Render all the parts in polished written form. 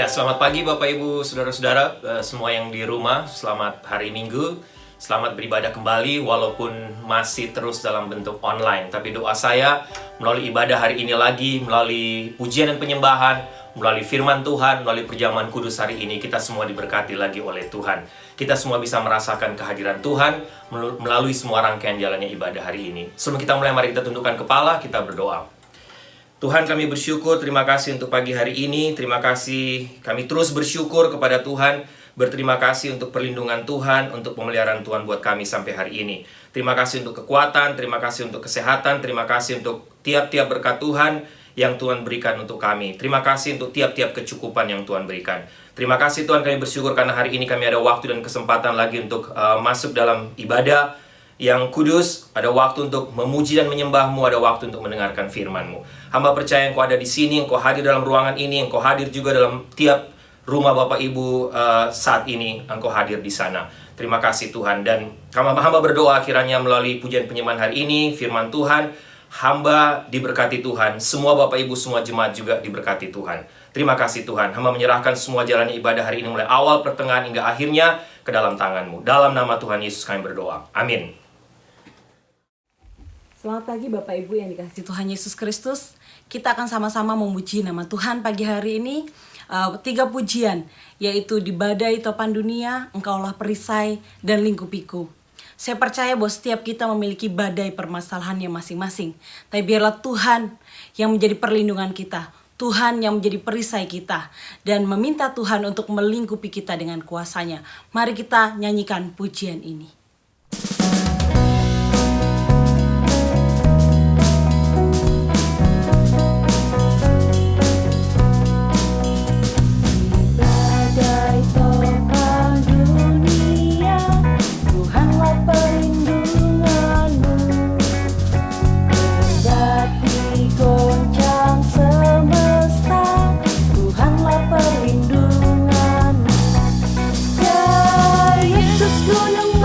Ya, selamat pagi Bapak Ibu, Saudara-saudara, semua yang di rumah. Selamat hari Minggu, selamat beribadah kembali walaupun masih terus dalam bentuk online. Tapi doa saya melalui ibadah hari ini lagi, melalui pujian dan penyembahan, melalui firman Tuhan, melalui perjamuan kudus hari ini, kita semua diberkati lagi oleh Tuhan. Kita semua bisa merasakan kehadiran Tuhan melalui semua rangkaian jalannya ibadah hari ini. Sebelum kita mulai, mari kita tundukkan kepala, kita berdoa. Tuhan, kami bersyukur, terima kasih untuk pagi hari ini. Terima kasih, kami terus bersyukur kepada Tuhan. Berterima kasih untuk perlindungan Tuhan, untuk pemeliharaan Tuhan buat kami sampai hari ini. Terima kasih untuk kekuatan, terima kasih untuk kesehatan, terima kasih untuk tiap-tiap berkat Tuhan yang Tuhan berikan untuk kami. Terima kasih untuk tiap-tiap kecukupan yang Tuhan berikan. Terima kasih Tuhan, kami bersyukur karena hari ini kami ada waktu dan kesempatan lagi untuk masuk dalam ibadah yang kudus, ada waktu untuk memuji dan menyembah-Mu, ada waktu untuk mendengarkan firman-Mu. Hamba percaya Engkau ada di sini, Engkau hadir dalam ruangan ini, Engkau hadir juga dalam tiap rumah Bapak Ibu saat ini, Engkau hadir di sana. Terima kasih Tuhan, dan hamba berdoa kiranya melalui pujian penyembahan hari ini, firman Tuhan, hamba diberkati Tuhan, semua Bapak Ibu, semua jemaat juga diberkati Tuhan. Terima kasih Tuhan, hamba menyerahkan semua jalan ibadah hari ini mulai awal, pertengahan, hingga akhirnya ke dalam tangan-Mu. Dalam nama Tuhan Yesus kami berdoa, amin. Selamat pagi Bapak Ibu yang dikasihi Tuhan Yesus Kristus. Kita akan sama-sama memuji nama Tuhan pagi hari ini. 3 pujian, yaitu di badai topan dunia, Engkaulah perisai dan lingkupiku. Saya percaya bahwa setiap kita memiliki badai permasalahannya masing-masing. Tapi biarlah Tuhan yang menjadi perlindungan kita, Tuhan yang menjadi perisai kita, dan meminta Tuhan untuk melingkupi kita dengan kuasanya. Mari kita nyanyikan pujian ini. Gunung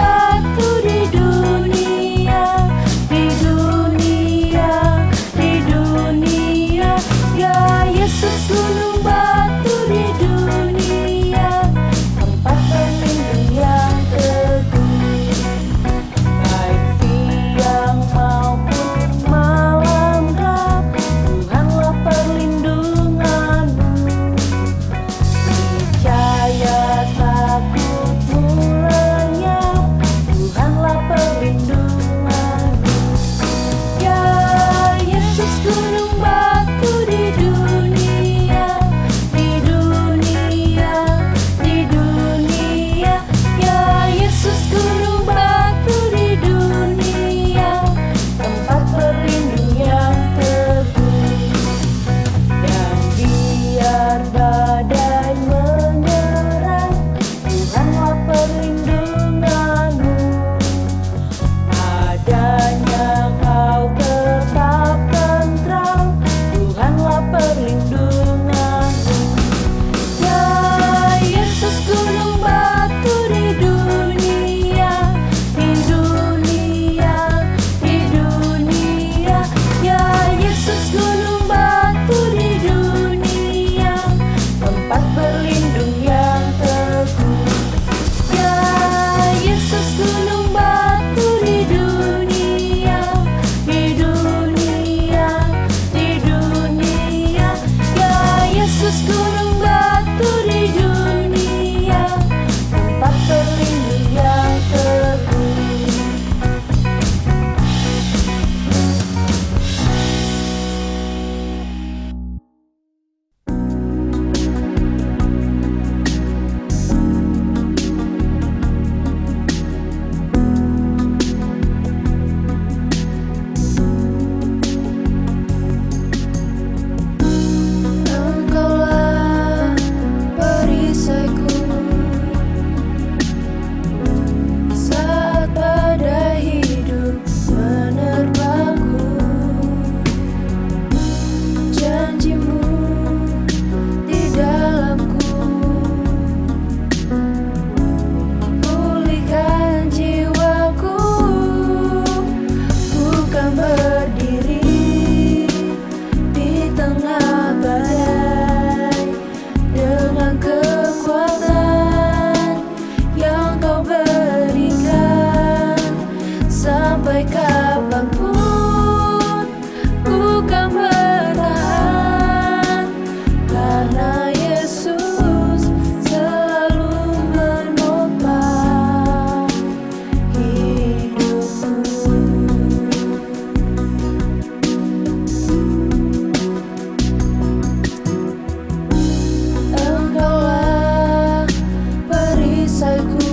perisaiku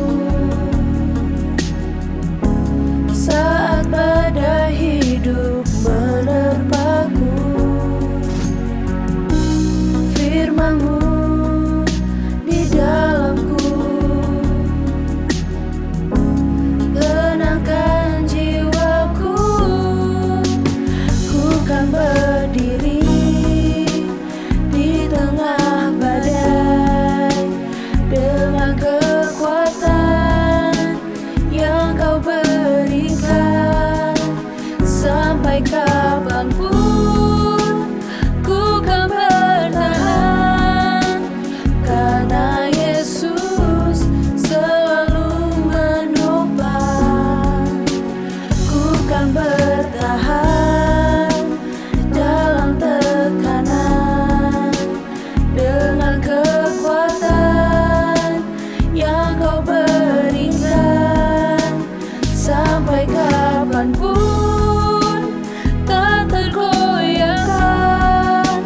saat badai hidup menerpaku. Firman-Mu di dalamku tenangkan jiwaku. Ku kan berdiri di tengah badai dengan kekuatan yang Kau berikan. Sampai kapanpun ku kan bertahan, karena Yesus selalu menopang. Ku kan bertahan dalam tekanan dengan kekuatan yang Kau berikan. Sampai kapanpun tak tergoyahkan,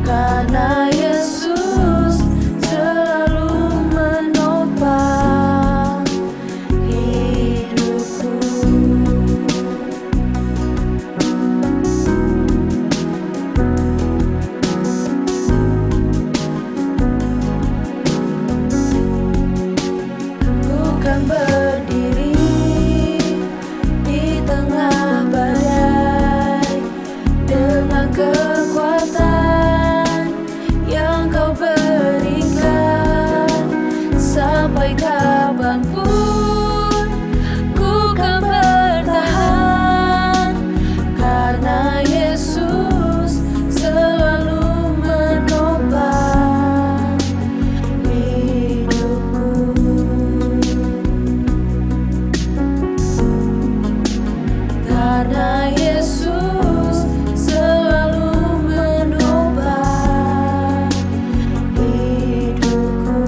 karena Yesus selalu menopang hidupku. Ku kan berdiri di tengah badai dengan kekuatan yang Kau berikan. Sampai kapanpun ku kan bertahan, karena Yesus selalu menopang hidupku. Karena Yesus selalu menopang hidupku.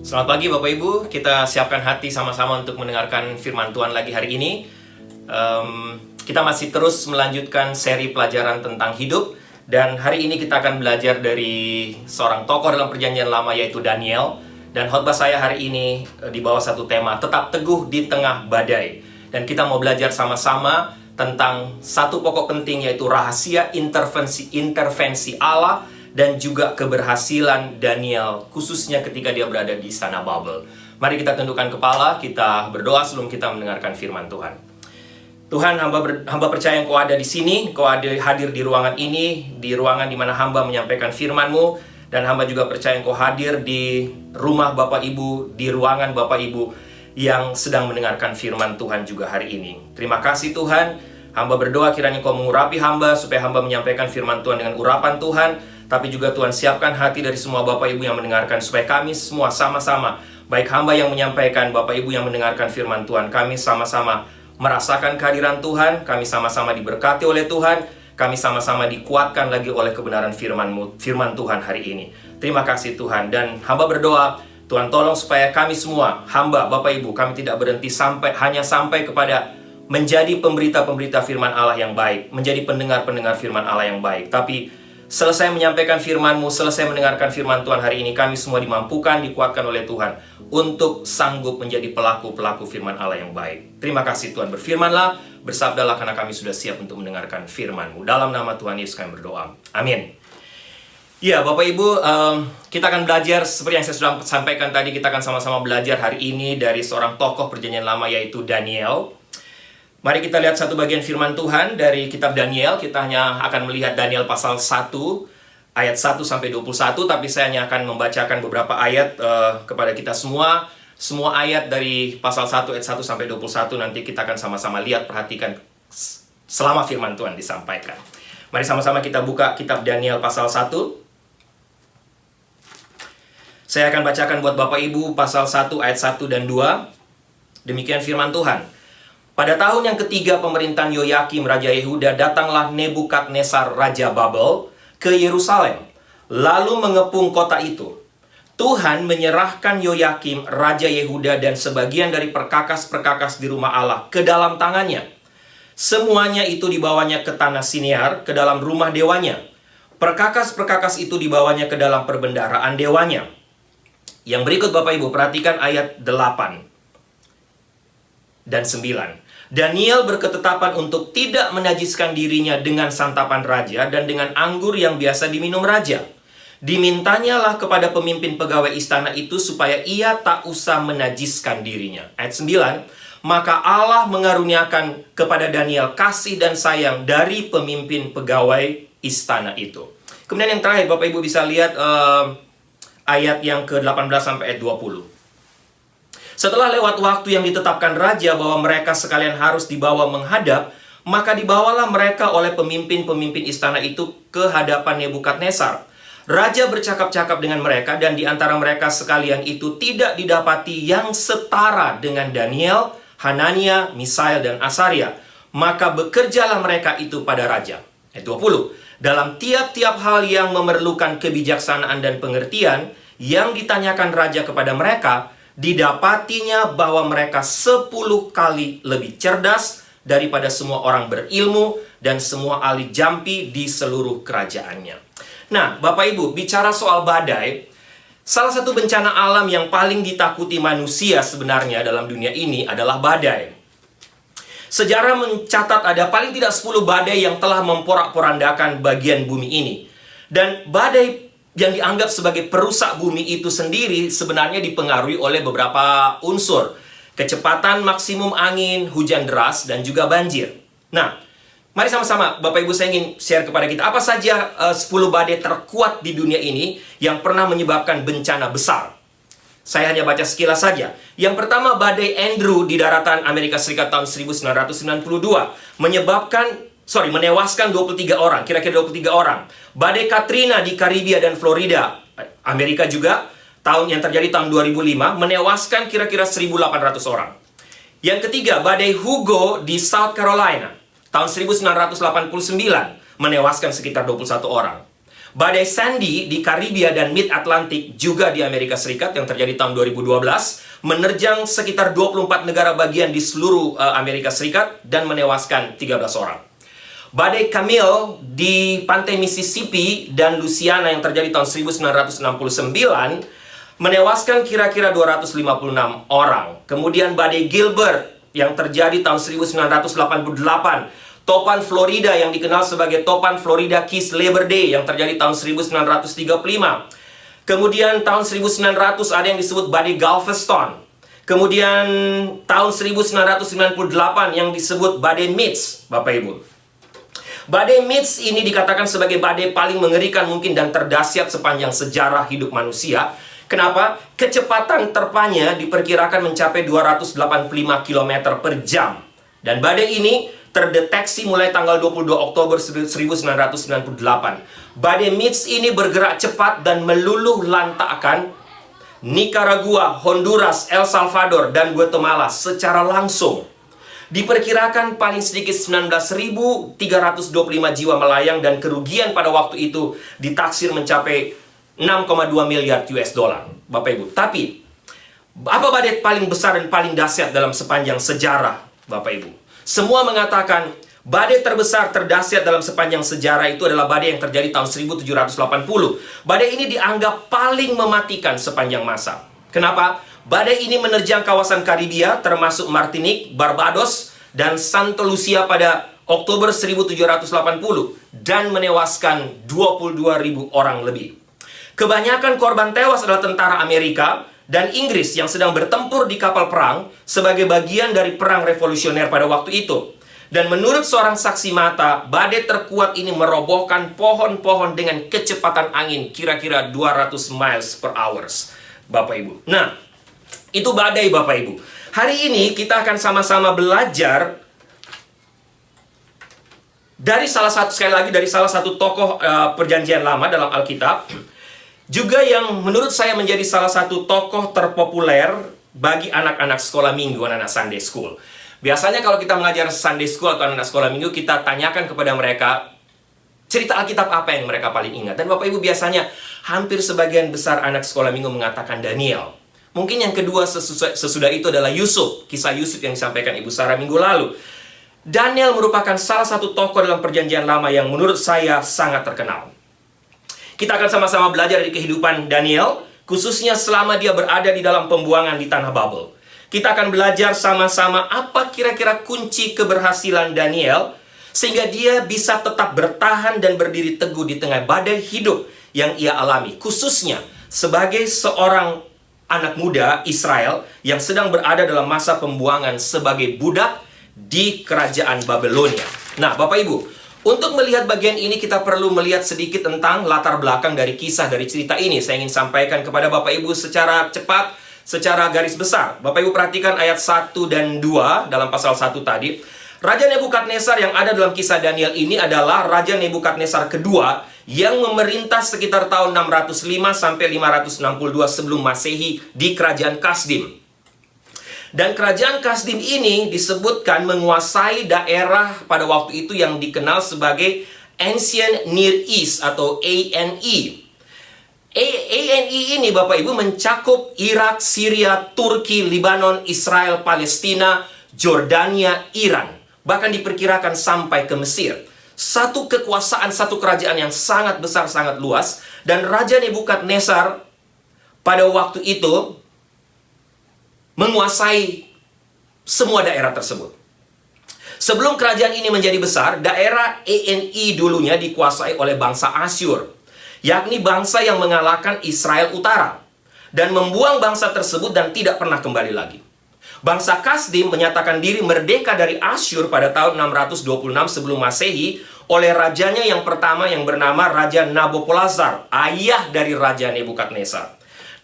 Selamat pagi Bapak Ibu, kita siapkan hati sama-sama untuk mendengarkan firman Tuhan lagi hari ini. Kita masih terus melanjutkan seri pelajaran tentang hidup. Dan hari ini kita akan belajar dari seorang tokoh dalam perjanjian lama yaitu Daniel. Dan khotbah saya hari ini di bawah satu tema, tetap teguh di tengah badai. Dan kita mau belajar sama-sama tentang satu pokok penting yaitu rahasia intervensi Allah dan juga keberhasilan Daniel, khususnya ketika dia berada di istana Babel. Mari kita tundukkan kepala, kita berdoa sebelum kita mendengarkan firman Tuhan. Tuhan, hamba percaya Engkau ada di sini, Engkau hadir di ruangan ini, di ruangan di mana hamba menyampaikan firman-Mu, dan hamba juga percaya Engkau hadir di rumah Bapak Ibu, di ruangan Bapak Ibu yang sedang mendengarkan firman Tuhan juga hari ini. Terima kasih Tuhan, hamba berdoa kiranya Engkau mengurapi hamba, supaya hamba menyampaikan firman Tuhan dengan urapan Tuhan. Tapi juga Tuhan siapkan hati dari semua Bapak Ibu yang mendengarkan, supaya kami semua sama-sama, baik hamba yang menyampaikan, Bapak Ibu yang mendengarkan firman Tuhan, kami sama-sama merasakan kehadiran Tuhan, kami sama-sama diberkati oleh Tuhan, kami sama-sama dikuatkan lagi oleh kebenaran firman Tuhan hari ini. Terima kasih Tuhan, dan hamba berdoa, Tuhan tolong supaya kami semua, hamba, Bapak Ibu, kami tidak berhenti hanya sampai kepada menjadi pemberita-pemberita firman Allah yang baik, menjadi pendengar-pendengar firman Allah yang baik, tapi selesai menyampaikan firman-Mu, selesai mendengarkan firman Tuhan hari ini, kami semua dimampukan, dikuatkan oleh Tuhan untuk sanggup menjadi pelaku-pelaku firman Allah yang baik. Terima kasih Tuhan, berfirmanlah, bersabdalah karena kami sudah siap untuk mendengarkan firman-Mu. Dalam nama Tuhan Yesus kami berdoa. Amin. Ya, Bapak Ibu, kita akan belajar seperti yang saya sudah sampaikan tadi, kita akan sama-sama belajar hari ini dari seorang tokoh perjanjian lama yaitu Daniel. Mari kita lihat satu bagian firman Tuhan dari kitab Daniel. Kita hanya akan melihat Daniel pasal 1 ayat 1 sampai 21, tapi saya hanya akan membacakan beberapa ayat kepada kita semua. Semua ayat dari pasal 1 ayat 1 sampai 21 nanti kita akan sama-sama lihat, perhatikan selama firman Tuhan disampaikan. Mari sama-sama kita buka kitab Daniel pasal 1. Saya akan bacakan buat Bapak Ibu pasal 1 ayat 1 dan 2. Demikian firman Tuhan. Pada tahun yang ketiga pemerintahan Yoyakim Raja Yehuda, datanglah Nebukadnezar Raja Babel ke Yerusalem, lalu mengepung kota itu. Tuhan menyerahkan Yoyakim Raja Yehuda dan sebagian dari perkakas-perkakas di rumah Allah ke dalam tangannya. Semuanya itu dibawanya ke tanah Sinear, ke dalam rumah dewanya. Perkakas-perkakas itu dibawanya ke dalam perbendaharaan dewanya. Yang berikut Bapak Ibu, perhatikan ayat 8 dan 9. Daniel berketetapan untuk tidak menajiskan dirinya dengan santapan raja dan dengan anggur yang biasa diminum raja. Dimintanyalah kepada pemimpin pegawai istana itu supaya ia tak usah menajiskan dirinya. Ayat 9. Maka Allah mengaruniakan kepada Daniel kasih dan sayang dari pemimpin pegawai istana itu. Kemudian yang terakhir Bapak Ibu bisa lihat ayat yang ke-18 sampai ayat 20. Setelah lewat waktu yang ditetapkan raja bahwa mereka sekalian harus dibawa menghadap, maka dibawalah mereka oleh pemimpin-pemimpin istana itu ke hadapan Nebukadnezar. Raja bercakap-cakap dengan mereka, dan di antara mereka sekalian itu tidak didapati yang setara dengan Daniel, Hanania, Misael, dan Asaria. Maka bekerjalah mereka itu pada raja. Ayat 20. Dalam tiap-tiap hal yang memerlukan kebijaksanaan dan pengertian, yang ditanyakan raja kepada mereka, didapatinya bahwa mereka 10 kali lebih cerdas daripada semua orang berilmu dan semua ahli jampi di seluruh kerajaannya. Nah, Bapak Ibu, bicara soal badai, salah satu bencana alam yang paling ditakuti manusia sebenarnya dalam dunia ini adalah badai. Sejarah mencatat ada paling tidak 10 badai yang telah memporak-porandakan bagian bumi ini. Dan badai yang dianggap sebagai perusak bumi itu sendiri sebenarnya dipengaruhi oleh beberapa unsur. Kecepatan maksimum angin, hujan deras, dan juga banjir. Nah, mari sama-sama Bapak Ibu saya ingin share kepada kita, apa saja 10 badai terkuat di dunia ini yang pernah menyebabkan bencana besar. Saya hanya baca sekilas saja. Yang pertama, badai Andrew di daratan Amerika Serikat tahun 1992 menewaskan 23 orang, kira-kira 23 orang. Badai Katrina di Karibia dan Florida, Amerika juga, yang terjadi tahun 2005, menewaskan kira-kira 1.800 orang. Yang ketiga, badai Hugo di South Carolina, tahun 1989, menewaskan sekitar 21 orang. Badai Sandy di Karibia dan Mid-Atlantik juga di Amerika Serikat yang terjadi tahun 2012 menerjang sekitar 24 negara bagian di seluruh Amerika Serikat dan menewaskan 13 orang. Badai Camille di pantai Mississippi dan Louisiana yang terjadi tahun 1969 menewaskan kira-kira 256 orang. Kemudian badai Gilbert yang terjadi tahun 1988. Topan Florida yang dikenal sebagai Topan Florida Keys Labor Day yang terjadi tahun 1935. Kemudian tahun 1900 ada yang disebut badai Galveston. Kemudian tahun 1998 yang disebut badai Mitch, Bapak Ibu. Badai Mitch ini dikatakan sebagai badai paling mengerikan mungkin dan terdahsyat sepanjang sejarah hidup manusia. Kenapa? Kecepatan terpanya diperkirakan mencapai 285 km per jam. Dan badai ini terdeteksi mulai tanggal 22 Oktober 1998. Badai Mitch ini bergerak cepat dan meluluh lantakkan Nicaragua, Honduras, El Salvador, dan Guatemala secara langsung. Diperkirakan paling sedikit 19.325 jiwa melayang dan kerugian pada waktu itu ditaksir mencapai 6,2 miliar US dollar, Bapak Ibu. Tapi, apa badai paling besar dan paling dahsyat dalam sepanjang sejarah, Bapak Ibu? Semua mengatakan badai terbesar terdahsyat dalam sepanjang sejarah itu adalah badai yang terjadi tahun 1780. Badai ini dianggap paling mematikan sepanjang masa. Kenapa? Badai ini menerjang kawasan Karibia termasuk Martinique, Barbados, dan Santa Lucia pada Oktober 1780 dan menewaskan 22.000 orang lebih. Kebanyakan korban tewas adalah tentara Amerika dan Inggris yang sedang bertempur di kapal perang sebagai bagian dari perang revolusioner pada waktu itu. Dan menurut seorang saksi mata, badai terkuat ini merobohkan pohon-pohon dengan kecepatan angin kira-kira 200 miles per hours, Bapak Ibu. Nah, itu badai, Bapak Ibu. Hari ini kita akan sama-sama belajar dari salah satu tokoh Perjanjian Lama dalam Alkitab. Juga yang menurut saya menjadi salah satu tokoh terpopuler bagi anak-anak sekolah minggu, anak-anak Sunday School. Biasanya kalau kita mengajar Sunday School atau anak-anak sekolah minggu, kita tanyakan kepada mereka cerita Alkitab apa yang mereka paling ingat. Dan Bapak Ibu biasanya hampir sebagian besar anak sekolah minggu mengatakan Daniel. Mungkin yang kedua sesudah itu adalah Yusuf, kisah Yusuf yang disampaikan Ibu Sarah minggu lalu. Daniel merupakan salah satu tokoh dalam Perjanjian Lama yang menurut saya sangat terkenal. Kita akan sama-sama belajar dari kehidupan Daniel, khususnya selama dia berada di dalam pembuangan di tanah Babel. Kita akan belajar sama-sama apa kira-kira kunci keberhasilan Daniel, sehingga dia bisa tetap bertahan dan berdiri teguh di tengah badai hidup yang ia alami. Khususnya sebagai seorang anak muda Israel yang sedang berada dalam masa pembuangan sebagai budak di kerajaan Babelonia. Nah, Bapak Ibu, untuk melihat bagian ini kita perlu melihat sedikit tentang latar belakang dari kisah dari cerita ini. Saya ingin sampaikan kepada Bapak Ibu secara cepat, secara garis besar. Bapak Ibu perhatikan ayat 1 dan 2 dalam pasal 1 tadi. Raja Nebukadnezar yang ada dalam kisah Daniel ini adalah Raja Nebukadnezar kedua yang memerintah sekitar tahun 605 sampai 562 sebelum Masehi di kerajaan Kasdim. Dan kerajaan Kasdim ini disebutkan menguasai daerah pada waktu itu yang dikenal sebagai Ancient Near East atau ANE. ANE ini Bapak Ibu mencakup Irak, Syria, Turki, Lebanon, Israel, Palestina, Jordania, Iran. Bahkan diperkirakan sampai ke Mesir. Satu kekuasaan, satu kerajaan yang sangat besar, sangat luas. Dan Raja Nebukadnezar pada waktu itu menguasai semua daerah tersebut. Sebelum kerajaan ini menjadi besar, daerah ANE dulunya dikuasai oleh bangsa Asyur, yakni bangsa yang mengalahkan Israel Utara dan membuang bangsa tersebut dan tidak pernah kembali lagi. Bangsa Kasdim menyatakan diri merdeka dari Asyur pada tahun 626 sebelum Masehi oleh rajanya yang pertama yang bernama Raja Nabopolassar, ayah dari Raja Nebukadnezar.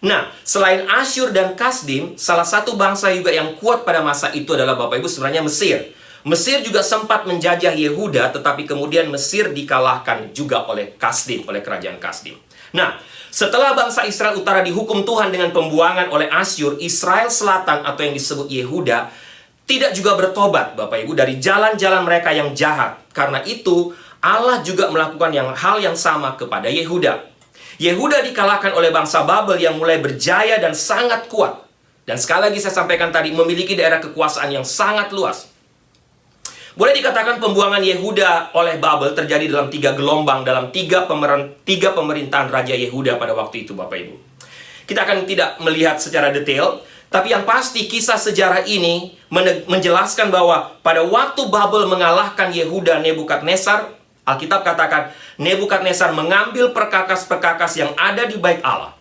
Nah, selain Asyur dan Kasdim, salah satu bangsa juga yang kuat pada masa itu adalah Bapak Ibu sebenarnya Mesir. Mesir juga sempat menjajah Yehuda, tetapi kemudian Mesir dikalahkan juga oleh Kasdim, oleh kerajaan Kasdim. Nah, setelah bangsa Israel Utara dihukum Tuhan dengan pembuangan oleh Asyur, Israel Selatan atau yang disebut Yehuda tidak juga bertobat, Bapak Ibu, dari jalan-jalan mereka yang jahat. Karena itu, Allah juga melakukan hal yang sama kepada Yehuda. Yehuda dikalahkan oleh bangsa Babel yang mulai berjaya dan sangat kuat. Dan sekali lagi saya sampaikan tadi, memiliki daerah kekuasaan yang sangat luas. Boleh dikatakan pembuangan Yehuda oleh Babel terjadi dalam 3 gelombang, dalam 3 pemerintahan Raja Yehuda pada waktu itu, Bapak Ibu. Kita akan tidak melihat secara detail, tapi yang pasti kisah sejarah ini menjelaskan bahwa pada waktu Babel mengalahkan Yehuda Nebukadnezar, Alkitab katakan, Nebukadnezar mengambil perkakas-perkakas yang ada di bait Allah.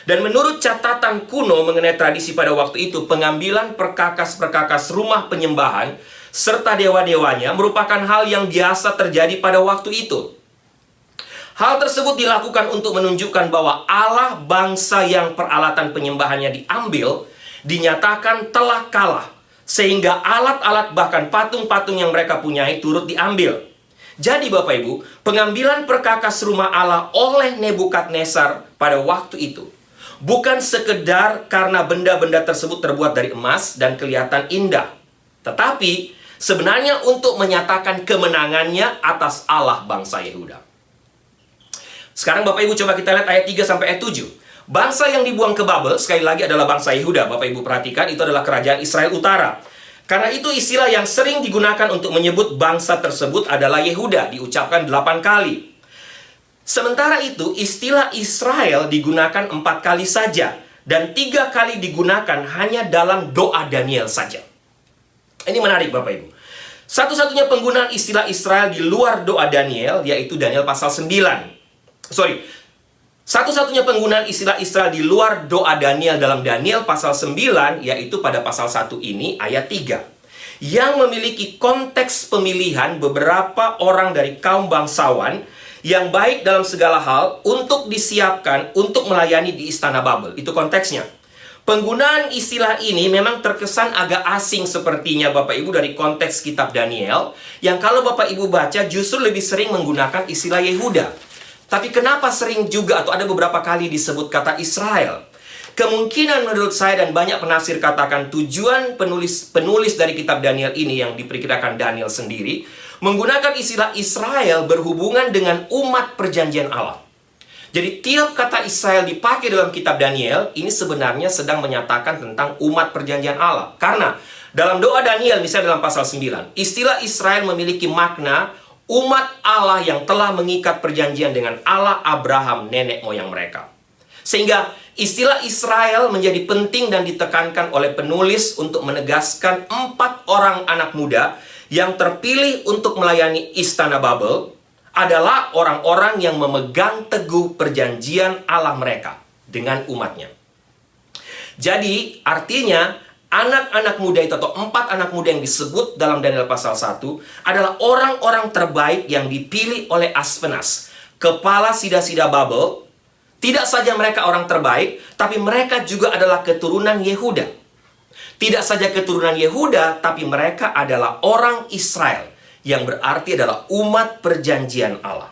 Dan menurut catatan kuno mengenai tradisi pada waktu itu, pengambilan perkakas-perkakas rumah penyembahan serta dewa-dewanya merupakan hal yang biasa terjadi pada waktu itu. Hal tersebut dilakukan untuk menunjukkan bahwa Allah bangsa yang peralatan penyembahannya diambil, dinyatakan telah kalah. Sehingga alat-alat bahkan patung-patung yang mereka punyai turut diambil. Jadi Bapak Ibu, pengambilan perkakas rumah Allah oleh Nebukadnezar pada waktu itu bukan sekedar karena benda-benda tersebut terbuat dari emas dan kelihatan indah, tetapi sebenarnya untuk menyatakan kemenangannya atas Allah bangsa Yehuda. Sekarang Bapak Ibu coba kita lihat ayat 3 sampai ayat 7. Bangsa yang dibuang ke Babel sekali lagi adalah bangsa Yehuda. Bapak Ibu perhatikan, itu adalah kerajaan Israel Utara. Karena itu istilah yang sering digunakan untuk menyebut bangsa tersebut adalah Yehuda, diucapkan 8 kali. Sementara itu istilah Israel digunakan 4 kali saja, dan 3 kali digunakan hanya dalam doa Daniel saja. Ini menarik Bapak Ibu. Satu-satunya penggunaan istilah Israel di luar doa Daniel, yaitu Daniel pasal 9. Satu-satunya penggunaan istilah Israel di luar doa Daniel dalam Daniel pasal 9, yaitu pada pasal 1 ini, ayat 3. Yang memiliki konteks pemilihan beberapa orang dari kaum bangsawan yang baik dalam segala hal untuk disiapkan untuk melayani di istana Babel. Itu konteksnya. Penggunaan istilah ini memang terkesan agak asing sepertinya Bapak Ibu dari konteks kitab Daniel, yang kalau Bapak Ibu baca justru lebih sering menggunakan istilah Yehuda. Tapi kenapa sering juga atau ada beberapa kali disebut kata Israel? Kemungkinan menurut saya dan banyak penafsir katakan tujuan penulis dari kitab Daniel ini yang diperkirakan Daniel sendiri menggunakan istilah Israel berhubungan dengan umat perjanjian Allah. Jadi tiap kata Israel dipakai dalam kitab Daniel ini sebenarnya sedang menyatakan tentang umat perjanjian Allah. Karena dalam doa Daniel misalnya dalam pasal 9, istilah Israel memiliki makna umat Allah yang telah mengikat perjanjian dengan Allah Abraham, nenek moyang mereka. Sehingga istilah Israel menjadi penting dan ditekankan oleh penulis untuk menegaskan 4 orang anak muda yang terpilih untuk melayani istana Babel adalah orang-orang yang memegang teguh perjanjian Allah mereka dengan umatnya. Jadi artinya anak-anak muda itu atau 4 anak muda yang disebut dalam Daniel pasal 1 adalah orang-orang terbaik yang dipilih oleh Aspenas, kepala sida-sida Babel. Tidak saja mereka orang terbaik, tapi mereka juga adalah keturunan Yehuda. Tidak saja keturunan Yehuda, tapi mereka adalah orang Israel, yang berarti adalah umat perjanjian Allah.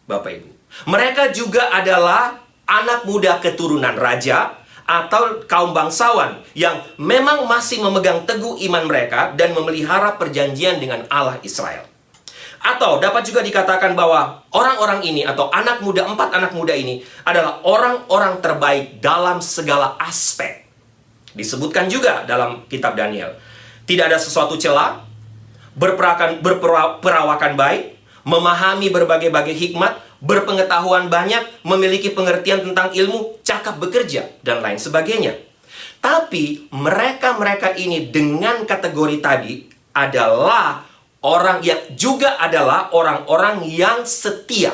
Bapak Ibu, mereka juga adalah anak muda keturunan raja atau kaum bangsawan yang memang masih memegang teguh iman mereka dan memelihara perjanjian dengan Allah Israel. Atau dapat juga dikatakan bahwa orang-orang ini atau anak muda, 4 anak muda ini adalah orang-orang terbaik dalam segala aspek. Disebutkan juga dalam kitab Daniel. Tidak ada sesuatu celah, berperawakan baik, memahami berbagai-bagai hikmat, berpengetahuan banyak, memiliki pengertian tentang ilmu, cakap bekerja, dan lain sebagainya. Tapi mereka-mereka ini dengan kategori tadi adalah orang yang juga adalah orang-orang yang setia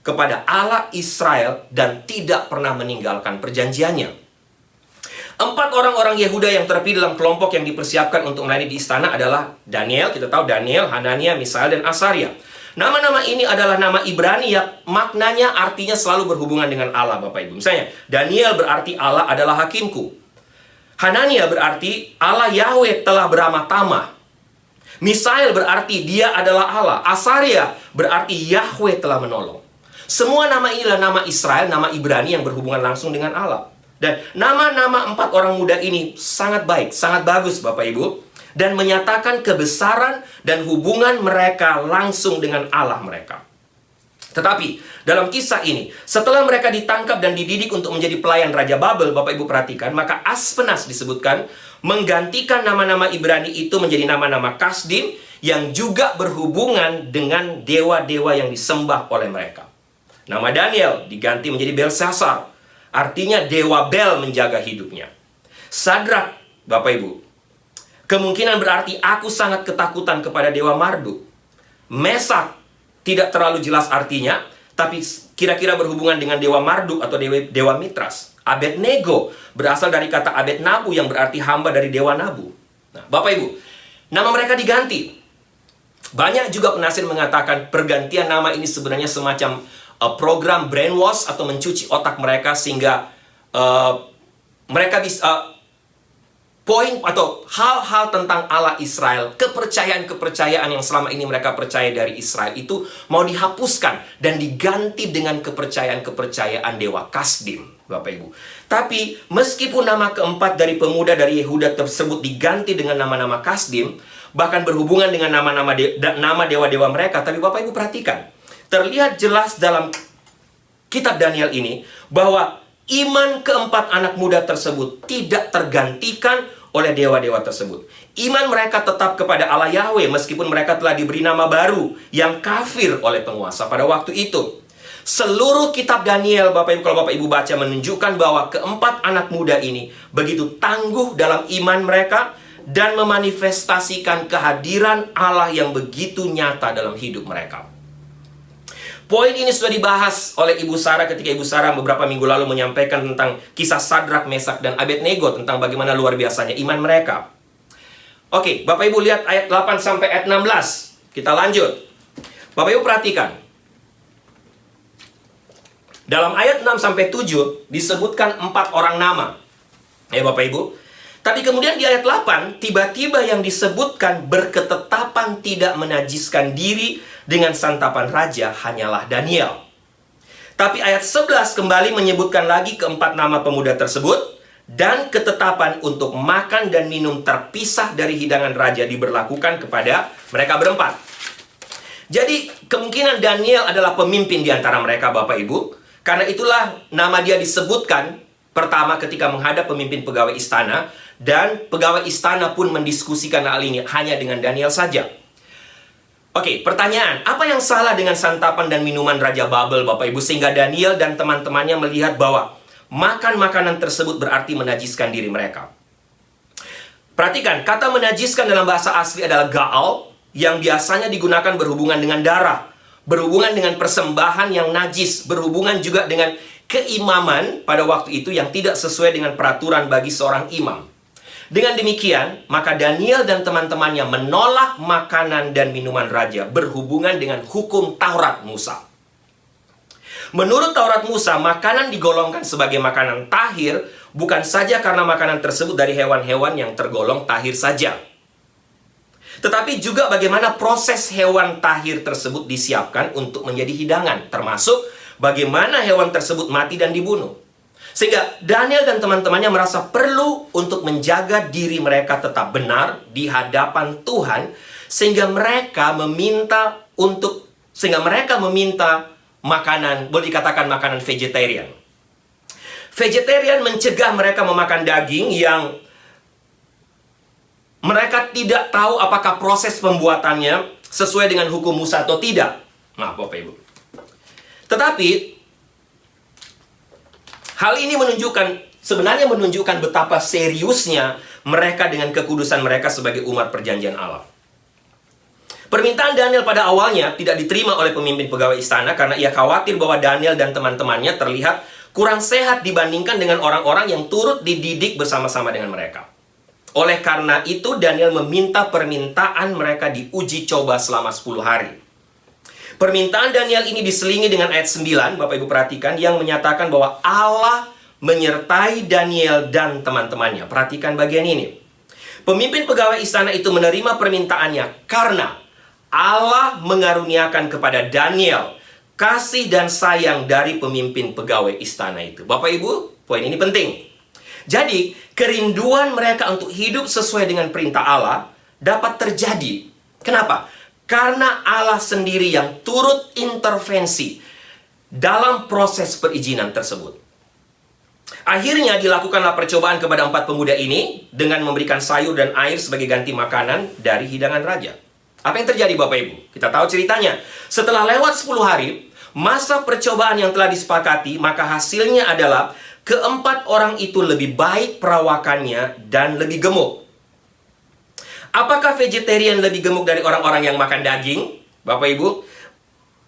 kepada Allah Israel dan tidak pernah meninggalkan perjanjiannya. 4 orang-orang Yehuda yang terpilih dalam kelompok yang dipersiapkan untuk melayani di istana adalah Daniel, kita tahu Daniel, Hanania, Misael, dan Asaria. Nama-nama ini adalah nama Ibrani yang maknanya artinya selalu berhubungan dengan Allah, Bapak Ibu. Misalnya, Daniel berarti Allah adalah hakimku. Hanania berarti Allah Yahweh telah beramah tamah. Misael berarti dia adalah Allah. Asaria berarti Yahweh telah menolong. Semua nama ini adalah nama Israel, nama Ibrani yang berhubungan langsung dengan Allah. Dan nama-nama 4 orang muda ini sangat baik, sangat bagus Bapak Ibu. dan menyatakan kebesaran dan hubungan mereka langsung dengan Allah mereka. Tetapi dalam kisah ini, setelah mereka ditangkap dan dididik untuk menjadi pelayan Raja Babel, Bapak Ibu perhatikan, maka Aspenas disebutkan menggantikan nama-nama Ibrani itu menjadi nama-nama Kasdim yang juga berhubungan dengan dewa-dewa yang disembah oleh mereka. Nama Daniel diganti menjadi Belshazzar, artinya dewa Bel menjaga hidupnya. Sadrak, Bapak Ibu, kemungkinan berarti aku sangat ketakutan kepada dewa Marduk. Mesak, tidak terlalu jelas artinya, tapi kira-kira berhubungan dengan dewa Marduk atau dewa Mitras. Abednego berasal dari kata Abednabu yang berarti hamba dari dewa Nabu. Nah, Bapak Ibu, nama mereka diganti. Banyak juga penafsir mengatakan pergantian nama ini sebenarnya semacam program brainwash atau mencuci otak mereka sehingga mereka bisa poin atau hal-hal tentang Allah Israel, kepercayaan-kepercayaan yang selama ini mereka percaya dari Israel itu mau dihapuskan dan diganti dengan kepercayaan-kepercayaan dewa Kasdim, Bapak Ibu. Tapi meskipun nama keempat dari pemuda dari Yehuda tersebut diganti dengan nama-nama Kasdim, bahkan berhubungan dengan nama-nama nama dewa-dewa mereka, tapi Bapak Ibu perhatikan, terlihat jelas dalam kitab Daniel ini bahwa iman keempat anak muda tersebut tidak tergantikan oleh dewa-dewa tersebut. Iman mereka tetap kepada Allah Yahweh meskipun mereka telah diberi nama baru yang kafir oleh penguasa pada waktu itu. Seluruh kitab Daniel, Bapak Ibu, kalau Bapak Ibu baca, menunjukkan bahwa keempat anak muda ini begitu tangguh dalam iman mereka dan memanifestasikan kehadiran Allah yang begitu nyata dalam hidup mereka. Poin ini sudah dibahas oleh Ibu Sarah ketika Ibu Sarah beberapa minggu lalu menyampaikan tentang kisah Sadrak, Mesak, dan Abednego, tentang bagaimana luar biasanya iman mereka. Oke, Bapak Ibu lihat ayat 8 sampai ayat 16. Kita lanjut. Bapak Ibu perhatikan. Dalam ayat 6 sampai 7 disebutkan 4 orang nama. Ya Bapak Ibu. Tapi kemudian di ayat 8 tiba-tiba yang disebutkan berketetapan tidak menajiskan diri dengan santapan raja hanyalah Daniel. Tapi ayat 11 kembali menyebutkan lagi keempat nama pemuda tersebut, dan ketetapan untuk makan dan minum terpisah dari hidangan raja diberlakukan kepada mereka berempat. Jadi kemungkinan Daniel adalah pemimpin di antara mereka, Bapak Ibu. Karena itulah nama dia disebutkan pertama ketika menghadap pemimpin pegawai istana, dan pegawai istana pun mendiskusikan hal ini hanya dengan Daniel saja. Oke, pertanyaan, apa yang salah dengan santapan dan minuman Raja Babel, Bapak Ibu, sehingga Daniel dan teman-temannya melihat bahwa makan makanan tersebut berarti menajiskan diri mereka? Perhatikan, kata menajiskan dalam bahasa asli adalah gaal, yang biasanya digunakan berhubungan dengan darah, berhubungan dengan persembahan yang najis, berhubungan juga dengan keimaman pada waktu itu yang tidak sesuai dengan peraturan bagi seorang imam. Dengan demikian, maka Daniel dan teman-temannya menolak makanan dan minuman raja berhubungan dengan hukum Taurat Musa. Menurut Taurat Musa, makanan digolongkan sebagai makanan tahir bukan saja karena makanan tersebut dari hewan-hewan yang tergolong tahir saja, tetapi juga bagaimana proses hewan tahir tersebut disiapkan untuk menjadi hidangan, termasuk bagaimana hewan tersebut mati dan dibunuh. Sehingga Daniel dan teman-temannya merasa perlu untuk menjaga diri mereka tetap benar di hadapan Tuhan, sehingga mereka meminta makanan, boleh dikatakan makanan vegetarian. Vegetarian mencegah mereka memakan daging yang mereka tidak tahu apakah proses pembuatannya sesuai dengan hukum Musa atau tidak. Nah, Bapak Ibu. Tetapi hal ini sebenarnya menunjukkan betapa seriusnya mereka dengan kekudusan mereka sebagai umat perjanjian Allah. Permintaan Daniel pada awalnya tidak diterima oleh pemimpin pegawai istana karena ia khawatir bahwa Daniel dan teman-temannya terlihat kurang sehat dibandingkan dengan orang-orang yang turut dididik bersama-sama dengan mereka. Oleh karena itu, Daniel meminta permintaan mereka diuji coba selama 10 hari. Permintaan Daniel ini diselingi dengan ayat 9, Bapak Ibu perhatikan, yang menyatakan bahwa Allah menyertai Daniel dan teman-temannya. Perhatikan bagian ini. Pemimpin pegawai istana itu menerima permintaannya karena Allah mengaruniakan kepada Daniel kasih dan sayang dari pemimpin pegawai istana itu. Bapak Ibu, poin ini penting. Jadi, kerinduan mereka untuk hidup sesuai dengan perintah Allah dapat terjadi. Kenapa? Karena Allah sendiri yang turut intervensi dalam proses perizinan tersebut. Akhirnya dilakukanlah percobaan kepada 4 pemuda ini dengan memberikan sayur dan air sebagai ganti makanan dari hidangan raja. Apa yang terjadi Bapak Ibu? Kita tahu ceritanya. Setelah lewat 10 hari, masa percobaan yang telah disepakati, maka hasilnya adalah keempat orang itu lebih baik perawakannya dan lebih gemuk. Apakah vegetarian lebih gemuk dari orang-orang yang makan daging? Bapak Ibu,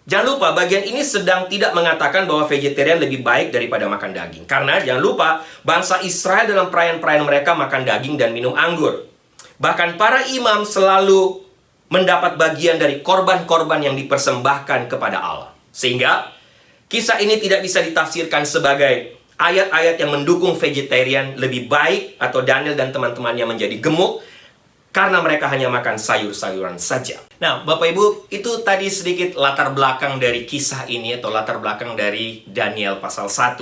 jangan lupa bagian ini sedang tidak mengatakan bahwa vegetarian lebih baik daripada makan daging. Karena jangan lupa, bangsa Israel dalam perayaan-perayaan mereka makan daging dan minum anggur. Bahkan para imam selalu mendapat bagian dari korban-korban yang dipersembahkan kepada Allah. Sehingga kisah ini tidak bisa ditafsirkan sebagai ayat-ayat yang mendukung vegetarian lebih baik atau Daniel dan teman-temannya menjadi gemuk karena mereka hanya makan sayur-sayuran saja. Nah, Bapak Ibu, itu tadi sedikit latar belakang dari kisah ini atau latar belakang dari Daniel pasal 1.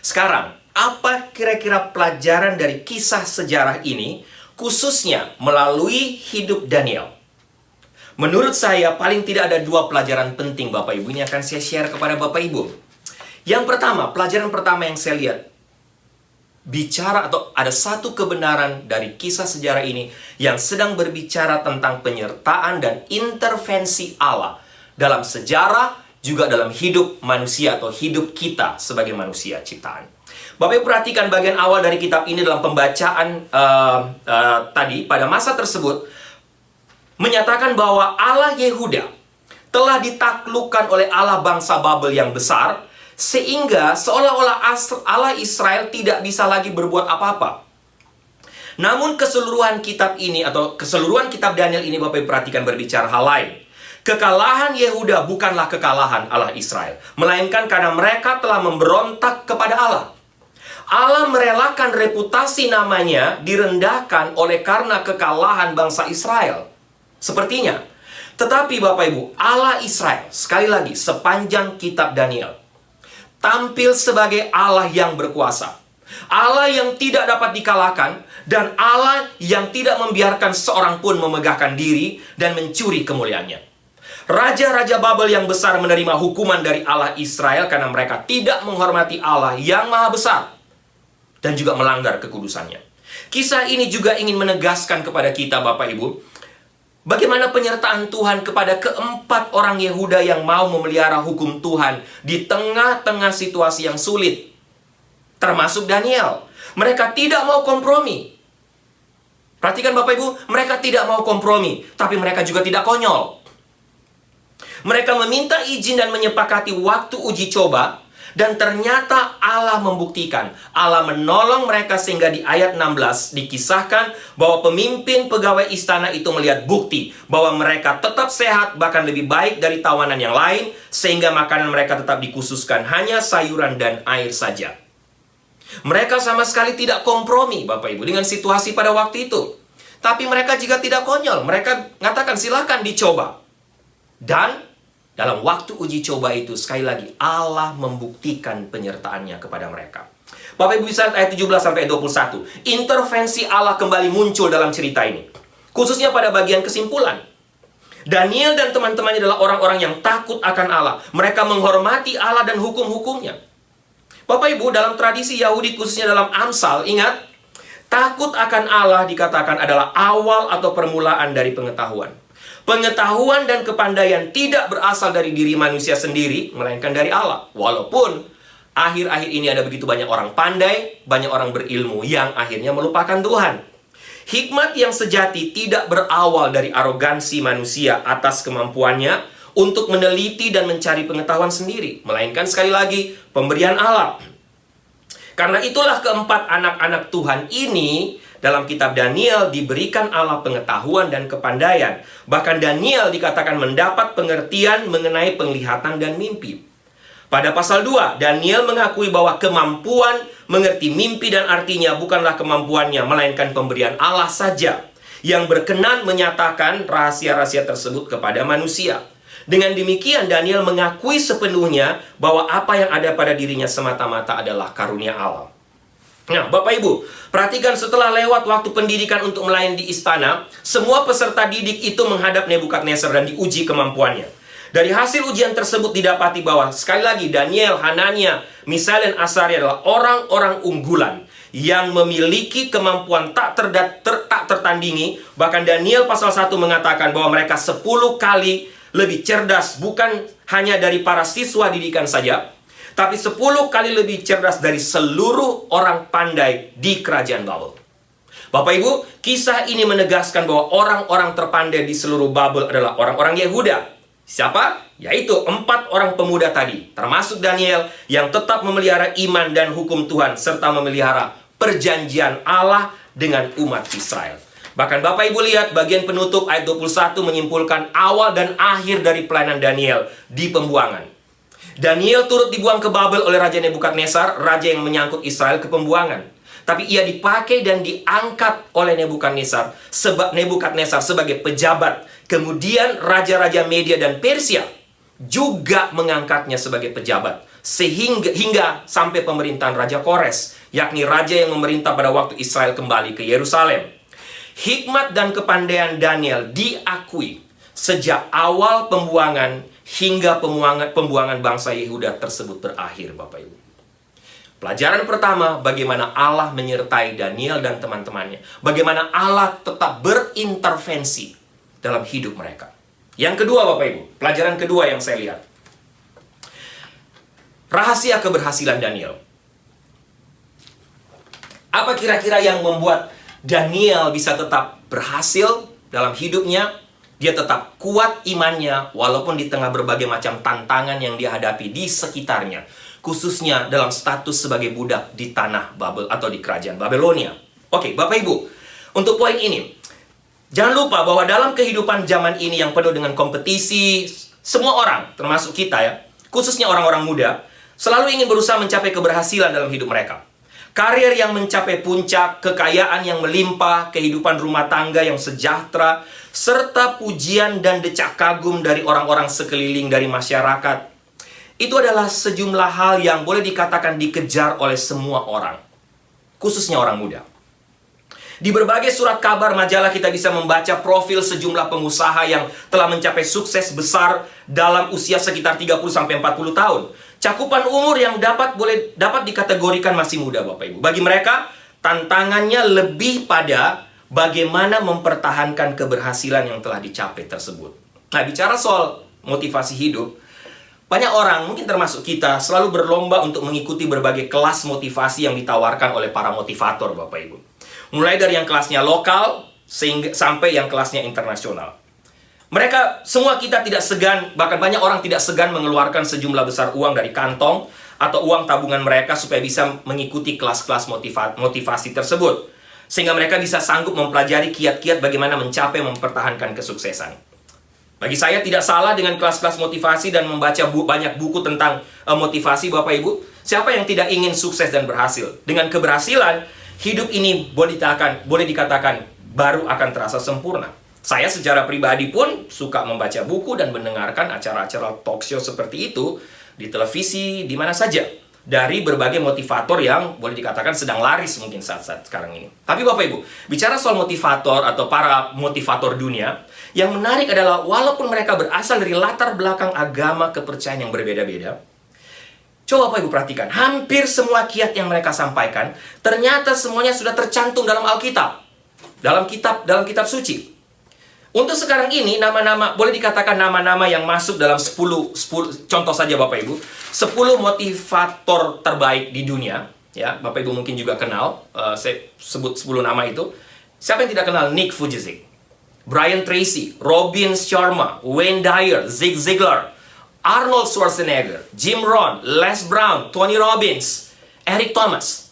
Sekarang, apa kira-kira pelajaran dari kisah sejarah ini khususnya melalui hidup Daniel? Menurut saya, paling tidak ada 2 pelajaran penting Bapak Ibu. Ini akan saya share kepada Bapak Ibu. Yang pertama, pelajaran pertama yang saya lihat, bicara atau ada satu kebenaran dari kisah sejarah ini yang sedang berbicara tentang penyertaan dan intervensi Allah dalam sejarah, juga dalam hidup manusia atau hidup kita sebagai manusia ciptaan. Bapak Ibu perhatikan bagian awal dari kitab ini dalam pembacaan tadi, pada masa tersebut, menyatakan bahwa Allah Yehuda telah ditaklukkan oleh Allah bangsa Babel yang besar, sehingga seolah-olah Allah Israel tidak bisa lagi berbuat apa-apa. Namun keseluruhan kitab ini atau keseluruhan kitab Daniel ini Bapak Ibu perhatikan berbicara hal lain. Kekalahan Yehuda bukanlah kekalahan Allah Israel, melainkan karena mereka telah memberontak kepada Allah. Allah merelakan reputasi namanya direndahkan oleh karena kekalahan bangsa Israel. Sepertinya. Tetapi Bapak Ibu, Allah Israel, sekali lagi, sepanjang kitab Daniel, tampil sebagai Allah yang berkuasa. Allah yang tidak dapat dikalahkan, dan Allah yang tidak membiarkan seorang pun memegahkan diri dan mencuri kemuliaannya. Raja-raja Babel yang besar menerima hukuman dari Allah Israel karena mereka tidak menghormati Allah yang maha besar dan juga melanggar kekudusannya. Kisah ini juga ingin menegaskan kepada kita Bapak Ibu, bagaimana penyertaan Tuhan kepada keempat orang Yehuda yang mau memelihara hukum Tuhan di tengah-tengah situasi yang sulit. Termasuk Daniel. Mereka tidak mau kompromi. Perhatikan Bapak Ibu, mereka tidak mau kompromi, tapi mereka juga tidak konyol. Mereka meminta izin dan menyepakati waktu uji coba, dan ternyata Allah membuktikan. Allah menolong mereka sehingga di ayat 16 dikisahkan bahwa pemimpin pegawai istana itu melihat bukti bahwa mereka tetap sehat, bahkan lebih baik dari tawanan yang lain, sehingga makanan mereka tetap dikhususkan hanya sayuran dan air saja. Mereka sama sekali tidak kompromi Bapak Ibu dengan situasi pada waktu itu. Tapi mereka juga tidak konyol. Mereka mengatakan silakan dicoba. Dan dalam waktu uji coba itu, sekali lagi, Allah membuktikan penyertaannya kepada mereka. Bapak Ibu bisa lihat ayat 17-21. Intervensi Allah kembali muncul dalam cerita ini. Khususnya pada bagian kesimpulan. Daniel dan teman-temannya adalah orang-orang yang takut akan Allah. Mereka menghormati Allah dan hukum-hukumnya. Bapak Ibu, dalam tradisi Yahudi, khususnya dalam Amsal, ingat, takut akan Allah dikatakan adalah awal atau permulaan dari pengetahuan. Pengetahuan dan kepandaian tidak berasal dari diri manusia sendiri, melainkan dari Allah. Walaupun akhir-akhir ini ada begitu banyak orang pandai, banyak orang berilmu yang akhirnya melupakan Tuhan. Hikmat yang sejati tidak berawal dari arogansi manusia atas kemampuannya untuk meneliti dan mencari pengetahuan sendiri, melainkan sekali lagi pemberian Allah. Karena itulah keempat anak-anak Tuhan ini dalam kitab Daniel diberikan Allah pengetahuan dan kepandaian. Bahkan Daniel dikatakan mendapat pengertian mengenai penglihatan dan mimpi. Pada pasal 2, Daniel mengakui bahwa kemampuan mengerti mimpi dan artinya bukanlah kemampuannya, melainkan pemberian Allah saja yang berkenan menyatakan rahasia-rahasia tersebut kepada manusia. Dengan demikian Daniel mengakui sepenuhnya bahwa apa yang ada pada dirinya semata-mata adalah karunia Allah. Nah, Bapak Ibu, perhatikan setelah lewat waktu pendidikan untuk melayani di istana, semua peserta didik itu menghadap Nebukadnezar dan diuji kemampuannya. Dari hasil ujian tersebut didapati bahwa, sekali lagi, Daniel, Hanania, Misael, dan Asaria adalah orang-orang unggulan yang memiliki kemampuan tak tertandingi. Bahkan Daniel pasal 1 mengatakan bahwa mereka 10 kali lebih cerdas, bukan hanya dari para siswa didikan saja, tapi 10 kali lebih cerdas dari seluruh orang pandai di kerajaan Babel. Bapak Ibu, kisah ini menegaskan bahwa orang-orang terpandai di seluruh Babel adalah orang-orang Yehuda. Siapa? Yaitu 4 orang pemuda tadi, termasuk Daniel yang tetap memelihara iman dan hukum Tuhan, serta memelihara perjanjian Allah dengan umat Israel. Bahkan Bapak Ibu lihat bagian penutup ayat 21 menyimpulkan awal dan akhir dari pelayanan Daniel di pembuangan. Daniel turut dibuang ke Babel oleh Raja Nebukadnezar, raja yang menyangkut Israel ke pembuangan. Tapi ia dipakai dan diangkat oleh Nebukadnezar sebagai pejabat. Kemudian raja-raja Media dan Persia juga mengangkatnya sebagai pejabat. Hingga sampai pemerintahan Raja Kores, yakni raja yang memerintah pada waktu Israel kembali ke Yerusalem. Hikmat dan kepandaian Daniel diakui sejak awal pembuangan hingga pembuangan bangsa Yehuda tersebut berakhir, Bapak Ibu. Pelajaran pertama, bagaimana Allah menyertai Daniel dan teman-temannya. Bagaimana Allah tetap berintervensi dalam hidup mereka. Yang kedua, Bapak Ibu, pelajaran kedua yang saya lihat. Rahasia keberhasilan Daniel. Apa kira-kira yang membuat Daniel bisa tetap berhasil dalam hidupnya? Dia tetap kuat imannya walaupun di tengah berbagai macam tantangan yang dia hadapi di sekitarnya. Khususnya dalam status sebagai budak di tanah Babel atau di kerajaan Babelonia. Oke, Bapak Ibu, untuk poin ini, jangan lupa bahwa dalam kehidupan zaman ini yang penuh dengan kompetisi, semua orang, termasuk kita ya, khususnya orang-orang muda, selalu ingin berusaha mencapai keberhasilan dalam hidup mereka. Karir yang mencapai puncak, kekayaan yang melimpah, kehidupan rumah tangga yang sejahtera, serta pujian dan decak kagum dari orang-orang sekeliling dari masyarakat. Itu adalah sejumlah hal yang boleh dikatakan dikejar oleh semua orang, khususnya orang muda. Di berbagai surat kabar majalah kita bisa membaca profil sejumlah pengusaha yang telah mencapai sukses besar dalam usia sekitar 30-40 tahun. Cakupan umur yang dapat dikategorikan masih muda, Bapak Ibu. Bagi mereka, tantangannya lebih pada bagaimana mempertahankan keberhasilan yang telah dicapai tersebut. Nah, bicara soal motivasi hidup, banyak orang, mungkin termasuk kita, selalu berlomba untuk mengikuti berbagai kelas motivasi yang ditawarkan oleh para motivator, Bapak Ibu. Mulai dari yang kelasnya lokal, sampai yang kelasnya internasional. Mereka, semua kita tidak segan, bahkan banyak orang tidak segan mengeluarkan sejumlah besar uang dari kantong atau uang tabungan mereka supaya bisa mengikuti kelas-kelas motivasi tersebut. Sehingga mereka bisa sanggup mempelajari kiat-kiat bagaimana mencapai mempertahankan kesuksesan. Bagi saya tidak salah dengan kelas-kelas motivasi dan membaca banyak buku tentang motivasi, Bapak Ibu. Siapa yang tidak ingin sukses dan berhasil? Dengan keberhasilan, hidup ini boleh dikatakan baru akan terasa sempurna. Saya secara pribadi pun suka membaca buku dan mendengarkan acara-acara talk show seperti itu di televisi, di mana saja. Dari berbagai motivator yang boleh dikatakan sedang laris mungkin saat-saat sekarang ini. Tapi Bapak Ibu, bicara soal motivator atau para motivator dunia, yang menarik adalah walaupun mereka berasal dari latar belakang agama kepercayaan yang berbeda-beda, coba Bapak Ibu perhatikan, hampir semua kiat yang mereka sampaikan, ternyata semuanya sudah tercantum dalam Alkitab. Dalam kitab suci. Untuk sekarang ini, nama-nama, boleh dikatakan nama-nama yang masuk dalam 10 contoh saja Bapak Ibu, 10 motivator terbaik di dunia, ya, Bapak Ibu mungkin juga kenal, saya sebut 10 nama itu. Siapa yang tidak kenal Nick Vujicic, Brian Tracy, Robin Sharma, Wayne Dyer, Zig Ziglar, Arnold Schwarzenegger, Jim Rohn, Les Brown, Tony Robbins, Eric Thomas.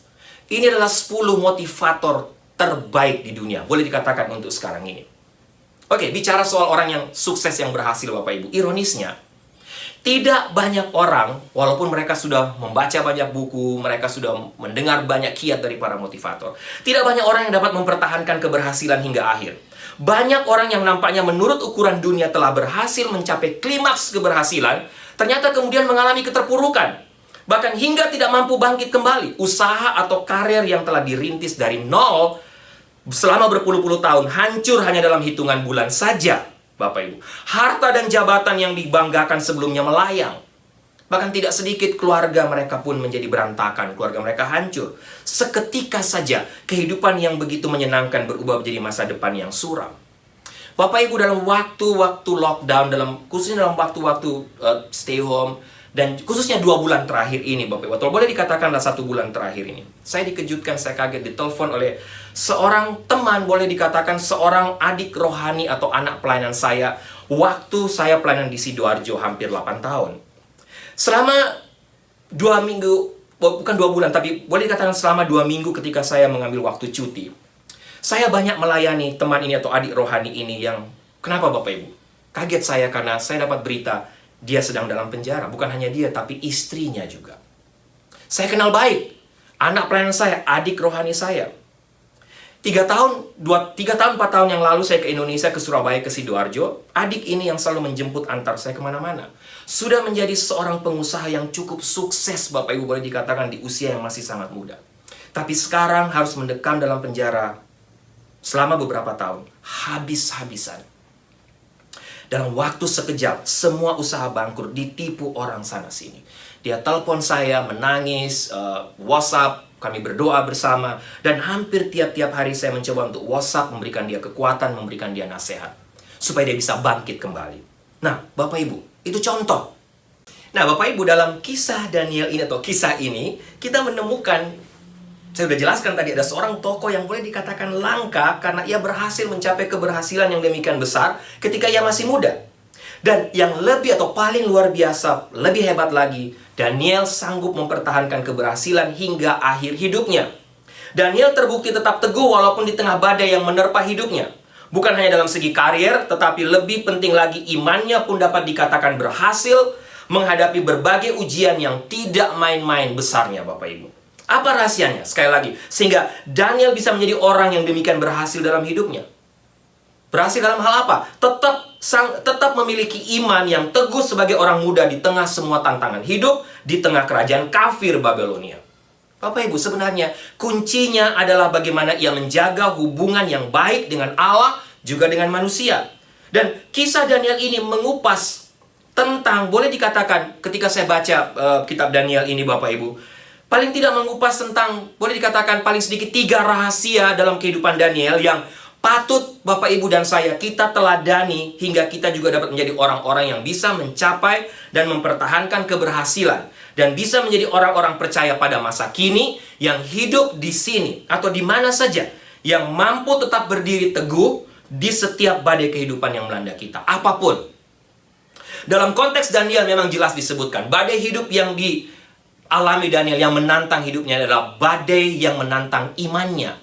Ini adalah 10 motivator terbaik di dunia, boleh dikatakan untuk sekarang ini. Oke, bicara soal orang yang sukses, yang berhasil Bapak Ibu. Ironisnya, tidak banyak orang, walaupun mereka sudah membaca banyak buku, mereka sudah mendengar banyak kiat dari para motivator, tidak banyak orang yang dapat mempertahankan keberhasilan hingga akhir. Banyak orang yang nampaknya menurut ukuran dunia telah berhasil mencapai klimaks keberhasilan, ternyata kemudian mengalami keterpurukan. Bahkan hingga tidak mampu bangkit kembali. Usaha atau karir yang telah dirintis dari nol selama berpuluh-puluh tahun hancur hanya dalam hitungan bulan saja, Bapak Ibu. Harta dan jabatan yang dibanggakan sebelumnya melayang. Bahkan tidak sedikit keluarga mereka pun menjadi berantakan. Keluarga mereka hancur. Seketika saja kehidupan yang begitu menyenangkan berubah menjadi masa depan yang suram. Bapak Ibu, dalam waktu-waktu lockdown, khususnya dalam waktu-waktu stay home, dan khususnya 2 bulan terakhir ini, Bapak Ibu, atau boleh dikatakanlah 1 bulan terakhir ini, saya dikejutkan, saya kaget ditelepon oleh seorang teman, boleh dikatakan seorang adik rohani atau anak pelayanan saya, waktu saya pelayanan di Sidoarjo hampir 8 tahun. Selama 2 minggu, bukan 2 bulan, tapi boleh dikatakan selama 2 minggu ketika saya mengambil waktu cuti, saya banyak melayani teman ini atau adik rohani ini yang, kenapa Bapak Ibu? Kaget saya karena saya dapat berita, dia sedang dalam penjara. Bukan hanya dia, tapi istrinya juga. Saya kenal baik anak pelayanan saya, adik rohani saya. 3 tahun, 4 tahun yang lalu saya ke Indonesia, ke Surabaya, ke Sidoarjo. Adik ini yang selalu menjemput antar saya kemana-mana. Sudah menjadi seorang pengusaha yang cukup sukses, Bapak Ibu, boleh dikatakan di usia yang masih sangat muda. Tapi sekarang harus mendekam dalam penjara selama beberapa tahun, habis-habisan. Dalam waktu sekejap, semua usaha bangkrut, ditipu orang sana-sini. Dia telepon saya, menangis, WhatsApp, kami berdoa bersama, dan hampir tiap-tiap hari saya mencoba untuk WhatsApp, memberikan dia kekuatan, memberikan dia nasihat, supaya dia bisa bangkit kembali. Nah, Bapak Ibu, itu contoh. Nah, Bapak Ibu, dalam kisah Daniel ini, atau kisah ini, kita menemukan, saya sudah jelaskan tadi, ada seorang tokoh yang boleh dikatakan langka karena ia berhasil mencapai keberhasilan yang demikian besar ketika ia masih muda. Dan yang lebih atau paling luar biasa, lebih hebat lagi, Daniel sanggup mempertahankan keberhasilan hingga akhir hidupnya. Daniel terbukti tetap teguh walaupun di tengah badai yang menerpa hidupnya. Bukan hanya dalam segi karir, tetapi lebih penting lagi imannya pun dapat dikatakan berhasil menghadapi berbagai ujian yang tidak main-main besarnya, Bapak Ibu. Apa rahasianya? Sekali lagi, sehingga Daniel bisa menjadi orang yang demikian berhasil dalam hidupnya. Berhasil dalam hal apa? Tetap memiliki iman yang teguh sebagai orang muda di tengah semua tantangan hidup, di tengah kerajaan kafir Babelonia. Bapak Ibu, sebenarnya kuncinya adalah bagaimana ia menjaga hubungan yang baik dengan Allah, juga dengan manusia. Dan kisah Daniel ini mengupas tentang, boleh dikatakan ketika saya baca kitab Daniel ini, Bapak Ibu, paling tidak mengupas tentang, boleh dikatakan paling sedikit 3 rahasia dalam kehidupan Daniel yang patut Bapak Ibu dan saya kita teladani hingga kita juga dapat menjadi orang-orang yang bisa mencapai dan mempertahankan keberhasilan dan bisa menjadi orang-orang percaya pada masa kini yang hidup di sini atau di mana saja, yang mampu tetap berdiri teguh di setiap badai kehidupan yang melanda kita, apapun. Dalam konteks Daniel memang jelas disebutkan badai hidup yang dialami Daniel yang menantang hidupnya adalah badai yang menantang imannya.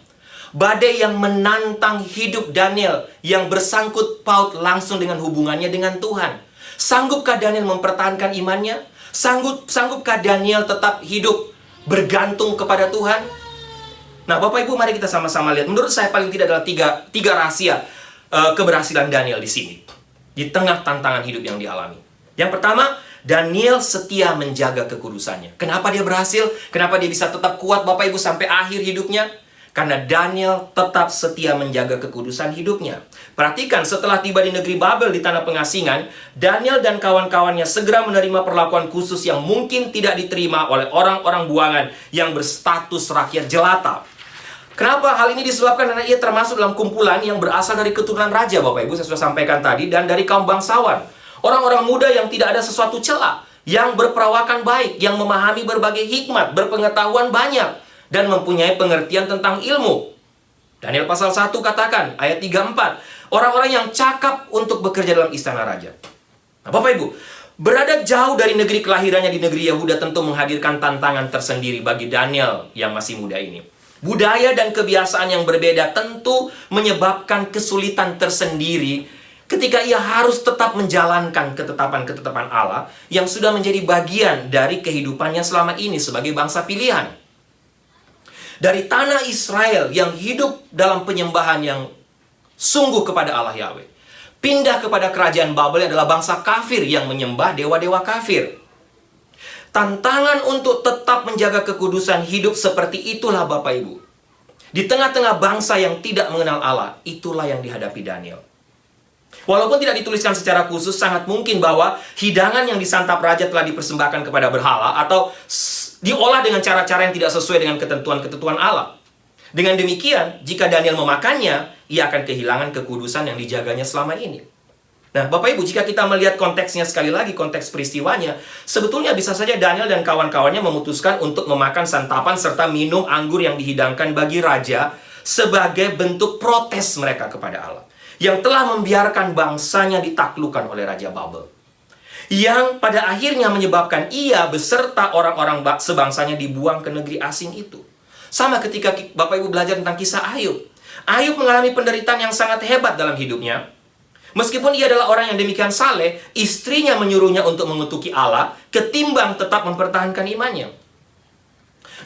Badai yang menantang hidup Daniel yang bersangkut paut langsung dengan hubungannya dengan Tuhan. Sanggupkah Daniel mempertahankan imannya? Sanggupkah Daniel tetap hidup bergantung kepada Tuhan? Nah, Bapak Ibu, mari kita sama-sama lihat. Menurut saya paling tidak adalah tiga rahasia keberhasilan Daniel di sini, di tengah tantangan hidup yang dialami. Yang pertama, Daniel setia menjaga kekudusannya. Kenapa dia berhasil? Kenapa dia bisa tetap kuat, Bapak Ibu, sampai akhir hidupnya? Karena Daniel tetap setia menjaga kekudusan hidupnya. Perhatikan, setelah tiba di negeri Babel di tanah pengasingan, Daniel dan kawan-kawannya segera menerima perlakuan khusus yang mungkin tidak diterima oleh orang-orang buangan yang berstatus rakyat jelata. Kenapa hal ini disebabkan? Karena ia termasuk dalam kumpulan yang berasal dari keturunan raja, Bapak Ibu, saya sudah sampaikan tadi, dan dari kaum bangsawan. Orang-orang muda yang tidak ada sesuatu celah, yang berperawakan baik, yang memahami berbagai hikmat, berpengetahuan banyak, dan mempunyai pengertian tentang ilmu. Daniel pasal 1 katakan, ayat 3-4, orang-orang yang cakap untuk bekerja dalam istana raja. Nah, Bapak Ibu, berada jauh dari negeri kelahirannya di negeri Yehuda tentu menghadirkan tantangan tersendiri bagi Daniel yang masih muda ini. Budaya dan kebiasaan yang berbeda tentu menyebabkan kesulitan tersendiri ketika ia harus tetap menjalankan ketetapan-ketetapan Allah yang sudah menjadi bagian dari kehidupannya selama ini sebagai bangsa pilihan. Dari tanah Israel yang hidup dalam penyembahan yang sungguh kepada Allah Yahweh, pindah kepada kerajaan Babel yang adalah bangsa kafir yang menyembah dewa-dewa kafir. Tantangan untuk tetap menjaga kekudusan hidup seperti itulah Bapak Ibu. Di tengah-tengah bangsa yang tidak mengenal Allah, itulah yang dihadapi Daniel. Walaupun tidak dituliskan secara khusus, sangat mungkin bahwa hidangan yang disantap raja telah dipersembahkan kepada berhala atau diolah dengan cara-cara yang tidak sesuai dengan ketentuan-ketentuan Allah. Dengan demikian, jika Daniel memakannya, ia akan kehilangan kekudusan yang dijaganya selama ini. Nah, Bapak Ibu, jika kita melihat konteksnya sekali lagi, konteks peristiwanya, sebetulnya bisa saja Daniel dan kawan-kawannya memutuskan untuk memakan santapan serta minum anggur yang dihidangkan bagi raja sebagai bentuk protes mereka kepada Allah, yang telah membiarkan bangsanya ditaklukkan oleh Raja Babel, yang pada akhirnya menyebabkan ia beserta orang-orang sebangsanya dibuang ke negeri asing itu. Sama ketika Bapak Ibu belajar tentang kisah Ayub. Ayub mengalami penderitaan yang sangat hebat dalam hidupnya. Meskipun ia adalah orang yang demikian saleh, istrinya menyuruhnya untuk mengutuki Allah ketimbang tetap mempertahankan imannya.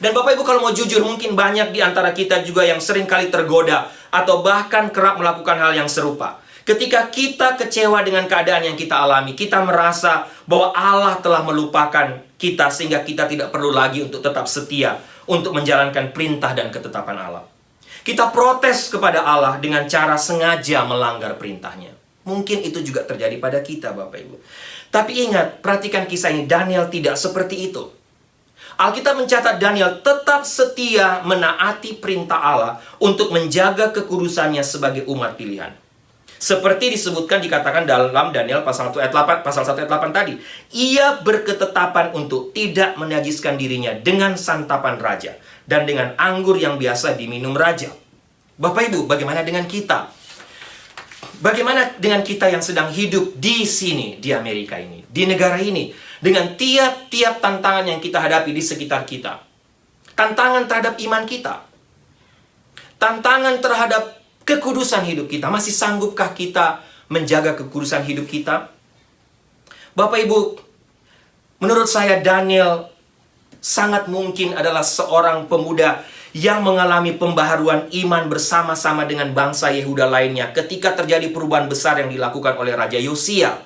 Dan Bapak Ibu, kalau mau jujur, mungkin banyak di antara kita juga yang seringkali tergoda atau bahkan kerap melakukan hal yang serupa. Ketika kita kecewa dengan keadaan yang kita alami, kita merasa bahwa Allah telah melupakan kita sehingga kita tidak perlu lagi untuk tetap setia untuk menjalankan perintah dan ketetapan Allah. Kita protes kepada Allah dengan cara sengaja melanggar perintahnya. Mungkin itu juga terjadi pada kita, Bapak Ibu. Tapi ingat, perhatikan kisah ini, Daniel tidak seperti itu. Alkitab mencatat Daniel tetap setia menaati perintah Allah untuk menjaga kekudusannya sebagai umat pilihan. Seperti disebutkan, dikatakan dalam Daniel pasal 1 ayat 8 tadi. Ia berketetapan untuk tidak menajiskan dirinya dengan santapan raja dan dengan anggur yang biasa diminum raja. Bapak Ibu, bagaimana dengan kita? Bagaimana dengan kita yang sedang hidup di sini, di Amerika ini, di negara ini, dengan tiap-tiap tantangan yang kita hadapi di sekitar kita? Tantangan terhadap iman kita, tantangan terhadap kekudusan hidup kita. Masih sanggupkah kita menjaga kekudusan hidup kita? Bapak Ibu, menurut saya Daniel sangat mungkin adalah seorang pemuda yang mengalami pembaharuan iman bersama-sama dengan bangsa Yehuda lainnya ketika terjadi perubahan besar yang dilakukan oleh Raja Yosia.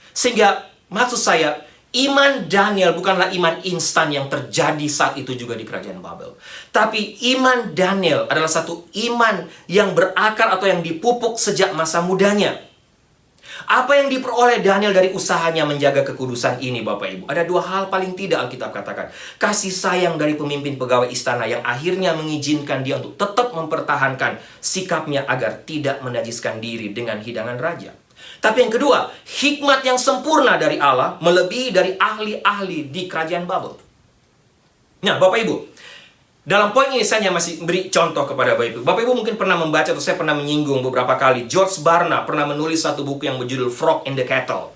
Sehingga maksud saya, iman Daniel bukanlah iman instan yang terjadi saat itu juga di kerajaan Babel. Tapi iman Daniel adalah satu iman yang berakar atau yang dipupuk sejak masa mudanya. Apa yang diperoleh Daniel dari usahanya menjaga kekudusan ini, Bapak Ibu? Ada dua hal paling tidak Alkitab katakan. Kasih sayang dari pemimpin pegawai istana yang akhirnya mengizinkan dia untuk tetap mempertahankan sikapnya agar tidak menajiskan diri dengan hidangan raja. Tapi yang kedua, hikmat yang sempurna dari Allah melebihi dari ahli-ahli di kerajaan Babel. Nah, Bapak Ibu, dalam poin ini saya masih beri contoh kepada Bapak Ibu. Bapak Ibu mungkin pernah membaca atau saya pernah menyinggung beberapa kali. George Barna pernah menulis satu buku yang berjudul Frog in the Kettle.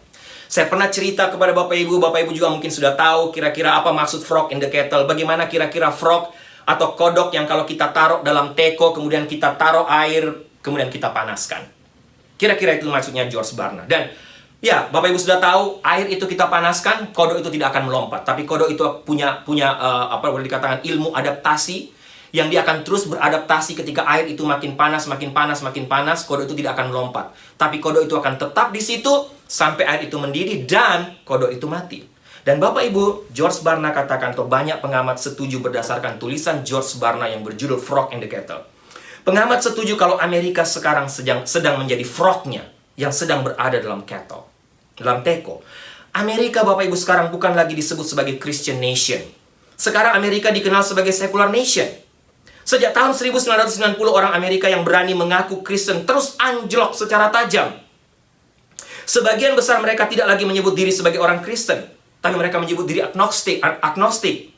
Saya pernah cerita kepada Bapak Ibu juga mungkin sudah tahu kira-kira apa maksud frog in the kettle. Bagaimana kira-kira frog atau kodok yang kalau kita taruh dalam teko, kemudian kita taruh air, kemudian kita panaskan. Kira-kira itu maksudnya George Barna. Dan ya, Bapak Ibu sudah tahu, air itu kita panaskan, kodok itu tidak akan melompat. Tapi kodok itu punya boleh dikatakan ilmu adaptasi, yang dia akan terus beradaptasi ketika air itu makin panas, kodok itu tidak akan melompat. Tapi kodok itu akan tetap di situ sampai air itu mendidih dan kodok itu mati. Dan Bapak Ibu, George Barna katakan, atau banyak pengamat setuju berdasarkan tulisan George Barna yang berjudul Frog in the Kettle. Pengamat setuju kalau Amerika sekarang sedang menjadi frognya yang sedang berada dalam kettle, dalam teko. Amerika, Bapak Ibu, sekarang bukan lagi disebut sebagai Christian nation. Sekarang Amerika dikenal sebagai secular nation. Sejak tahun 1990 orang Amerika yang berani mengaku Kristen terus anjlok secara tajam. Sebagian besar mereka tidak lagi menyebut diri sebagai orang Kristen, tapi mereka menyebut diri agnostik.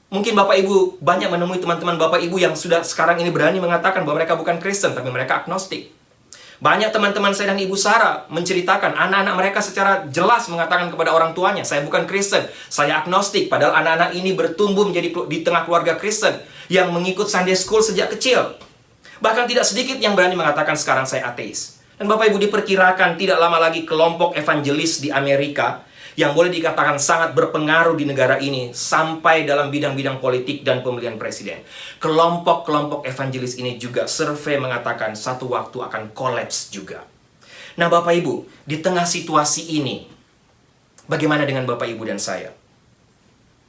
Mungkin Bapak Ibu banyak menemui teman-teman Bapak Ibu yang sudah sekarang ini berani mengatakan bahwa mereka bukan Kristen, tapi mereka agnostik. Banyak teman-teman saya dan Ibu Sarah menceritakan anak-anak mereka secara jelas mengatakan kepada orang tuanya, saya bukan Kristen, saya agnostik. Padahal anak-anak ini bertumbuh menjadi di tengah keluarga Kristen yang mengikut Sunday School sejak kecil. Bahkan tidak sedikit yang berani mengatakan sekarang saya ateis. Dan Bapak Ibu, diperkirakan tidak lama lagi kelompok evangelis di Amerika yang boleh dikatakan sangat berpengaruh di negara ini sampai dalam bidang-bidang politik dan pemilihan presiden. Kelompok-kelompok evangelis ini juga survei mengatakan satu waktu akan kolaps juga. Nah, Bapak Ibu, di tengah situasi ini, bagaimana dengan Bapak Ibu dan saya?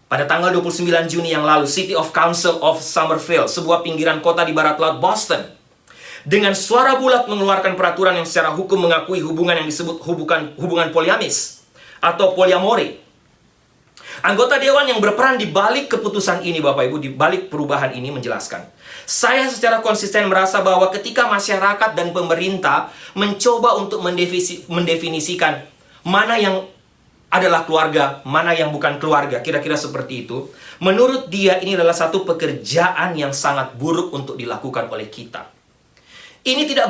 pada tanggal 29 Juni yang lalu, City of Council of Somerville, sebuah pinggiran kota di barat laut Boston, dengan suara bulat mengeluarkan peraturan yang secara hukum mengakui hubungan yang disebut hubungan poliamis atau poliamori. Anggota dewan yang berperan di balik keputusan ini, Bapak Ibu, di balik perubahan ini menjelaskan, saya secara konsisten merasa bahwa ketika masyarakat dan pemerintah mencoba untuk mendefinisikan mana yang adalah keluarga, mana yang bukan keluarga, kira-kira seperti itu, menurut dia ini adalah satu pekerjaan yang sangat buruk untuk dilakukan oleh kita. Ini tidak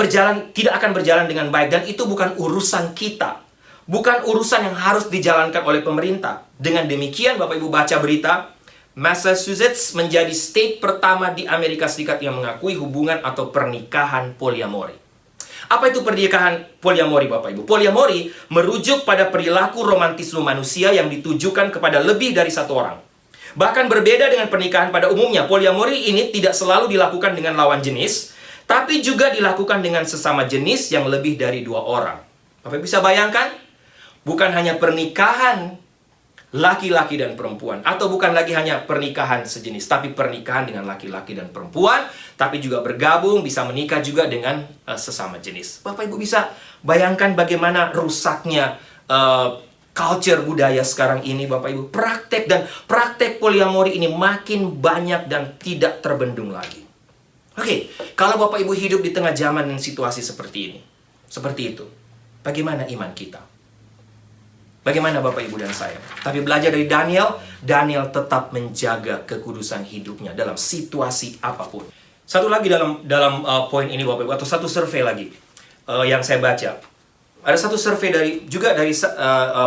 akan berjalan dengan baik, dan itu bukan urusan kita. Bukan urusan yang harus dijalankan oleh pemerintah. Dengan demikian, Bapak Ibu baca berita, Massachusetts menjadi state pertama di Amerika Serikat yang mengakui hubungan atau pernikahan poliamori. Apa itu pernikahan poliamori, Bapak Ibu? Poliamori merujuk pada perilaku romantisme manusia yang ditujukan kepada lebih dari satu orang. Bahkan berbeda dengan pernikahan pada umumnya, poliamori ini tidak selalu dilakukan dengan lawan jenis, tapi juga dilakukan dengan sesama jenis yang lebih dari 2 orang. Bapak bisa bayangkan? Bukan hanya pernikahan laki-laki dan perempuan, atau bukan lagi hanya pernikahan sejenis, tapi pernikahan dengan laki-laki dan perempuan, tapi juga bergabung, bisa menikah juga dengan sesama jenis. Bapak Ibu bisa bayangkan bagaimana rusaknya culture budaya sekarang ini, Bapak Ibu. Praktek poliamori ini makin banyak dan tidak terbendung lagi. Oke, kalau Bapak Ibu hidup di tengah zaman dan situasi seperti ini, seperti itu, bagaimana iman kita? Bagaimana Bapak Ibu dan saya? Tapi belajar dari Daniel tetap menjaga kekudusan hidupnya dalam situasi apapun. Satu lagi dalam poin ini, Bapak Ibu, atau satu survei lagi yang saya baca. Ada satu survei dari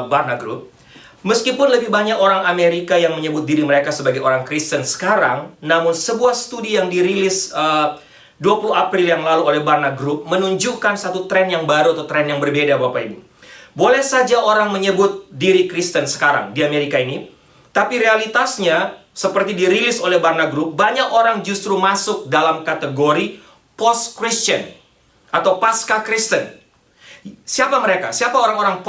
Barna Group. Meskipun lebih banyak orang Amerika yang menyebut diri mereka sebagai orang Kristen sekarang, namun sebuah studi yang dirilis 20 April yang lalu oleh Barna Group menunjukkan satu tren yang baru atau tren yang berbeda, Bapak Ibu. Boleh saja orang menyebut diri Kristen sekarang di Amerika ini, tapi realitasnya seperti dirilis oleh Barna Group, banyak orang justru masuk dalam kategori post-Christian atau pasca-Kristen. Siapa mereka? Siapa orang-orang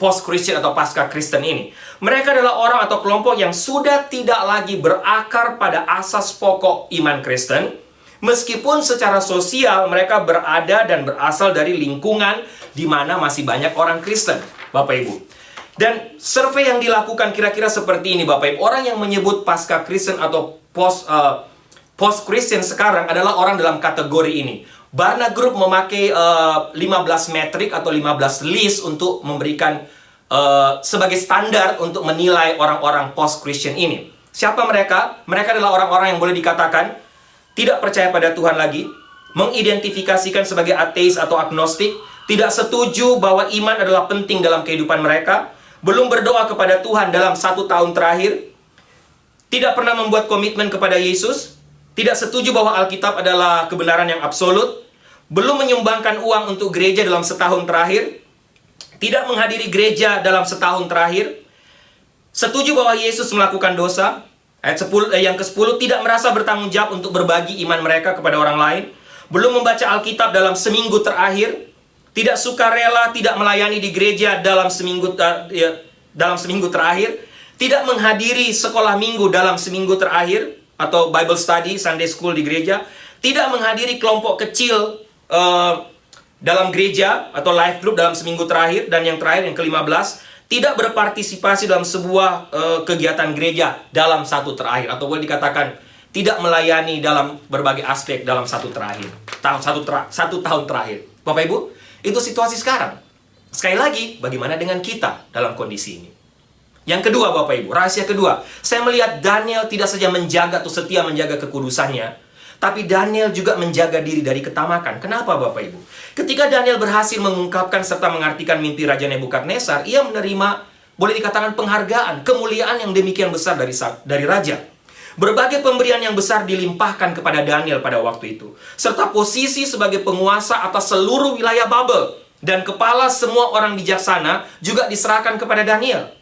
post-Christian atau pasca-Kristen ini? Mereka adalah orang atau kelompok yang sudah tidak lagi berakar pada asas pokok iman Kristen, meskipun secara sosial mereka berada dan berasal dari lingkungan di mana masih banyak orang Kristen, Bapak Ibu. Dan survei yang dilakukan kira-kira seperti ini, Bapak Ibu. Orang yang menyebut pasca Kristen atau post-Kristen sekarang adalah orang dalam kategori ini. Barna Group memakai 15 metrik atau 15 list untuk memberikan sebagai standar untuk menilai orang-orang post-Christian ini. Siapa mereka? Mereka adalah orang-orang yang boleh dikatakan tidak percaya pada Tuhan lagi, mengidentifikasikan sebagai ateis atau agnostik, tidak setuju bahwa iman adalah penting dalam kehidupan mereka, belum berdoa kepada Tuhan dalam 1 tahun terakhir, tidak pernah membuat komitmen kepada Yesus, tidak setuju bahwa Alkitab adalah kebenaran yang absolut, belum menyumbangkan uang untuk gereja dalam setahun terakhir, tidak menghadiri gereja dalam setahun terakhir, setuju bahwa Yesus melakukan dosa. Ayat 10, yang ke-10, tidak merasa bertanggung jawab untuk berbagi iman mereka kepada orang lain, belum membaca Alkitab dalam seminggu terakhir, tidak suka rela, tidak melayani di gereja dalam seminggu terakhir, tidak menghadiri sekolah minggu dalam seminggu terakhir, atau Bible study, Sunday school di gereja, tidak menghadiri kelompok kecil dalam gereja, atau life group dalam seminggu terakhir, dan yang terakhir, yang ke-15, tidak berpartisipasi dalam sebuah kegiatan gereja dalam satu terakhir, atau boleh dikatakan tidak melayani dalam berbagai aspek dalam satu tahun terakhir. Bapak Ibu, itu situasi sekarang. Sekali lagi, bagaimana dengan kita dalam kondisi ini? Yang kedua, Bapak Ibu, rahasia kedua, saya melihat Daniel tidak saja menjaga atau setia menjaga kekudusannya, tapi Daniel juga menjaga diri dari ketamakan. Kenapa, Bapak Ibu? Ketika Daniel berhasil mengungkapkan serta mengartikan mimpi Raja Nebukadnezar, ia menerima, boleh dikatakan, penghargaan, kemuliaan yang demikian besar dari Raja. Berbagai pemberian yang besar dilimpahkan kepada Daniel pada waktu itu, serta posisi sebagai penguasa atas seluruh wilayah Babel, dan kepala semua orang bijaksana juga diserahkan kepada Daniel.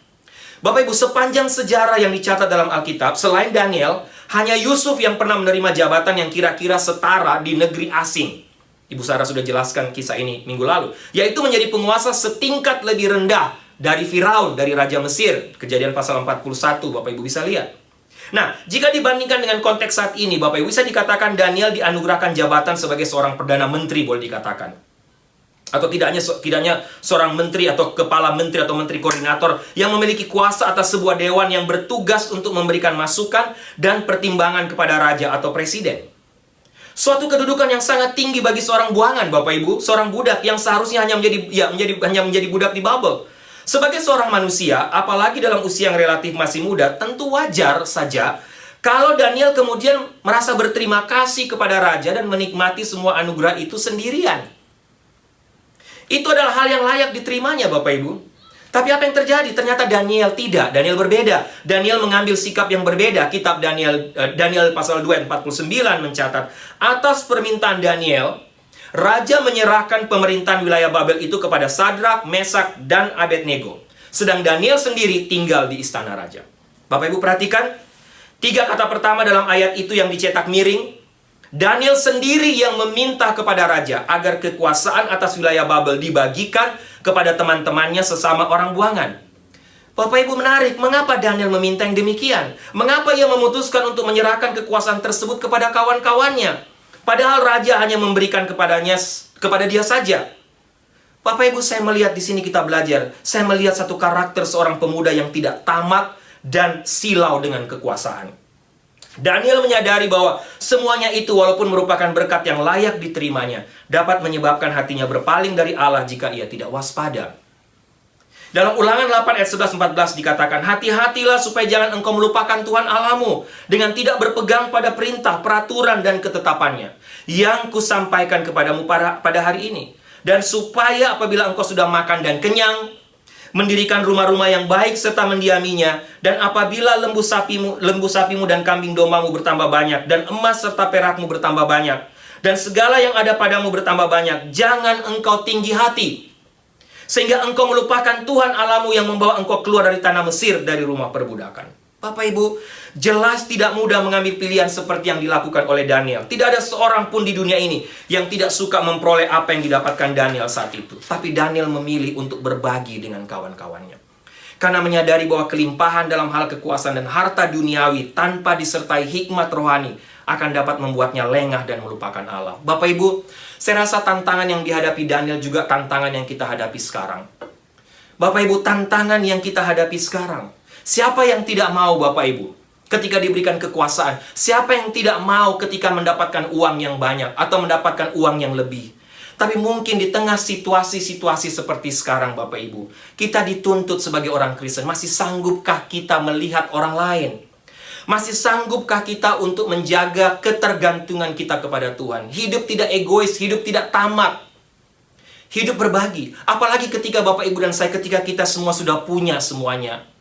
Bapak Ibu, sepanjang sejarah yang dicatat dalam Alkitab, selain Daniel, hanya Yusuf yang pernah menerima jabatan yang kira-kira setara di negeri asing. Ibu Sarah sudah jelaskan kisah ini minggu lalu, yaitu menjadi penguasa setingkat lebih rendah dari Firaun, dari Raja Mesir. Kejadian pasal 41, Bapak Ibu bisa lihat. Nah, jika dibandingkan dengan konteks saat ini, Bapak Ibu, bisa dikatakan Daniel dianugerahkan jabatan sebagai seorang Perdana Menteri, boleh dikatakan. Atau tidak hanya seorang menteri atau kepala menteri atau menteri koordinator yang memiliki kuasa atas sebuah dewan yang bertugas untuk memberikan masukan dan pertimbangan kepada raja atau presiden. Suatu kedudukan yang sangat tinggi bagi seorang buangan, Bapak Ibu, seorang budak yang seharusnya hanya menjadi budak di Babel. Sebagai seorang manusia, apalagi dalam usia yang relatif masih muda, tentu wajar saja kalau Daniel kemudian merasa berterima kasih kepada raja dan menikmati semua anugerah itu sendirian. Itu adalah hal yang layak diterimanya, Bapak Ibu. Tapi apa yang terjadi? Ternyata Daniel tidak. Daniel berbeda. Daniel mengambil sikap yang berbeda. Kitab Daniel pasal 2 ayat 49 mencatat, atas permintaan Daniel, raja menyerahkan pemerintahan wilayah Babel itu kepada Sadrak, Mesak, dan Abednego. Sedang Daniel sendiri tinggal di istana raja. Bapak Ibu perhatikan, 3 kata pertama dalam ayat itu yang dicetak miring. Daniel sendiri yang meminta kepada raja agar kekuasaan atas wilayah Babel dibagikan kepada teman-temannya sesama orang buangan. Bapak Ibu menarik, mengapa Daniel meminta yang demikian? Mengapa ia memutuskan untuk menyerahkan kekuasaan tersebut kepada kawan-kawannya? Padahal raja hanya memberikan kepada dia saja. Bapak Ibu, saya melihat di sini kita belajar. Saya melihat satu karakter seorang pemuda yang tidak tamak dan silau dengan kekuasaan. Daniel menyadari bahwa semuanya itu walaupun merupakan berkat yang layak diterimanya, dapat menyebabkan hatinya berpaling dari Allah jika ia tidak waspada. Dalam Ulangan 8 ayat 11-14 dikatakan, hati-hatilah supaya jangan engkau melupakan Tuhan Allahmu dengan tidak berpegang pada perintah, peraturan, dan ketetapannya yang kusampaikan kepadamu pada hari ini. Dan supaya apabila engkau sudah makan dan kenyang, mendirikan rumah-rumah yang baik serta mendiaminya, dan apabila lembu sapimu dan kambing dombamu bertambah banyak, dan emas serta perakmu bertambah banyak, dan segala yang ada padamu bertambah banyak, jangan engkau tinggi hati, sehingga engkau melupakan Tuhan Allahmu yang membawa engkau keluar dari tanah Mesir, dari rumah perbudakan. Bapak Ibu, jelas tidak mudah mengambil pilihan seperti yang dilakukan oleh Daniel. Tidak ada seorang pun di dunia ini yang tidak suka memperoleh apa yang didapatkan Daniel saat itu. Tapi Daniel memilih untuk berbagi dengan kawan-kawannya. Karena menyadari bahwa kelimpahan dalam hal kekuasaan dan harta duniawi tanpa disertai hikmat rohani akan dapat membuatnya lengah dan melupakan Allah. Bapak Ibu, saya rasa tantangan yang dihadapi Daniel juga tantangan yang kita hadapi sekarang. Bapak Ibu, tantangan yang kita hadapi sekarang. Siapa yang tidak mau, Bapak Ibu, ketika diberikan kekuasaan? Siapa yang tidak mau ketika mendapatkan uang yang banyak atau mendapatkan uang yang lebih? Tapi mungkin di tengah situasi-situasi seperti sekarang, Bapak Ibu, kita dituntut sebagai orang Kristen. Masih sanggupkah kita melihat orang lain? Masih sanggupkah kita untuk menjaga ketergantungan kita kepada Tuhan? Hidup tidak egois, hidup tidak tamak. Hidup berbagi. Apalagi ketika Bapak Ibu dan saya, ketika kita semua sudah punya semuanya.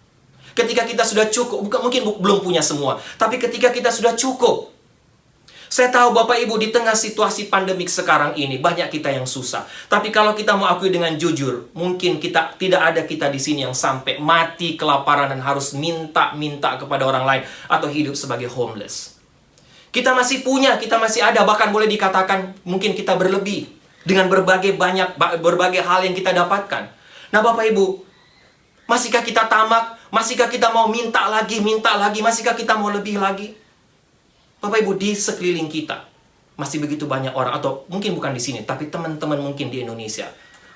Ketika kita sudah cukup, mungkin belum punya semua, tapi ketika kita sudah cukup. Saya tahu Bapak Ibu, di tengah situasi pandemik sekarang ini, banyak kita yang susah. Tapi kalau kita mau akui dengan jujur, mungkin tidak ada kita di sini yang sampai mati kelaparan dan harus minta kepada orang lain, atau hidup sebagai homeless. Kita masih punya, kita masih ada, bahkan boleh dikatakan mungkin kita berlebih dengan berbagai hal yang kita dapatkan. Nah Bapak Ibu, masihkah kita tamak? Masihkah kita mau minta lagi? Masihkah kita mau lebih lagi? Bapak Ibu, di sekeliling kita masih begitu banyak orang, atau mungkin bukan di sini, tapi teman-teman mungkin di Indonesia,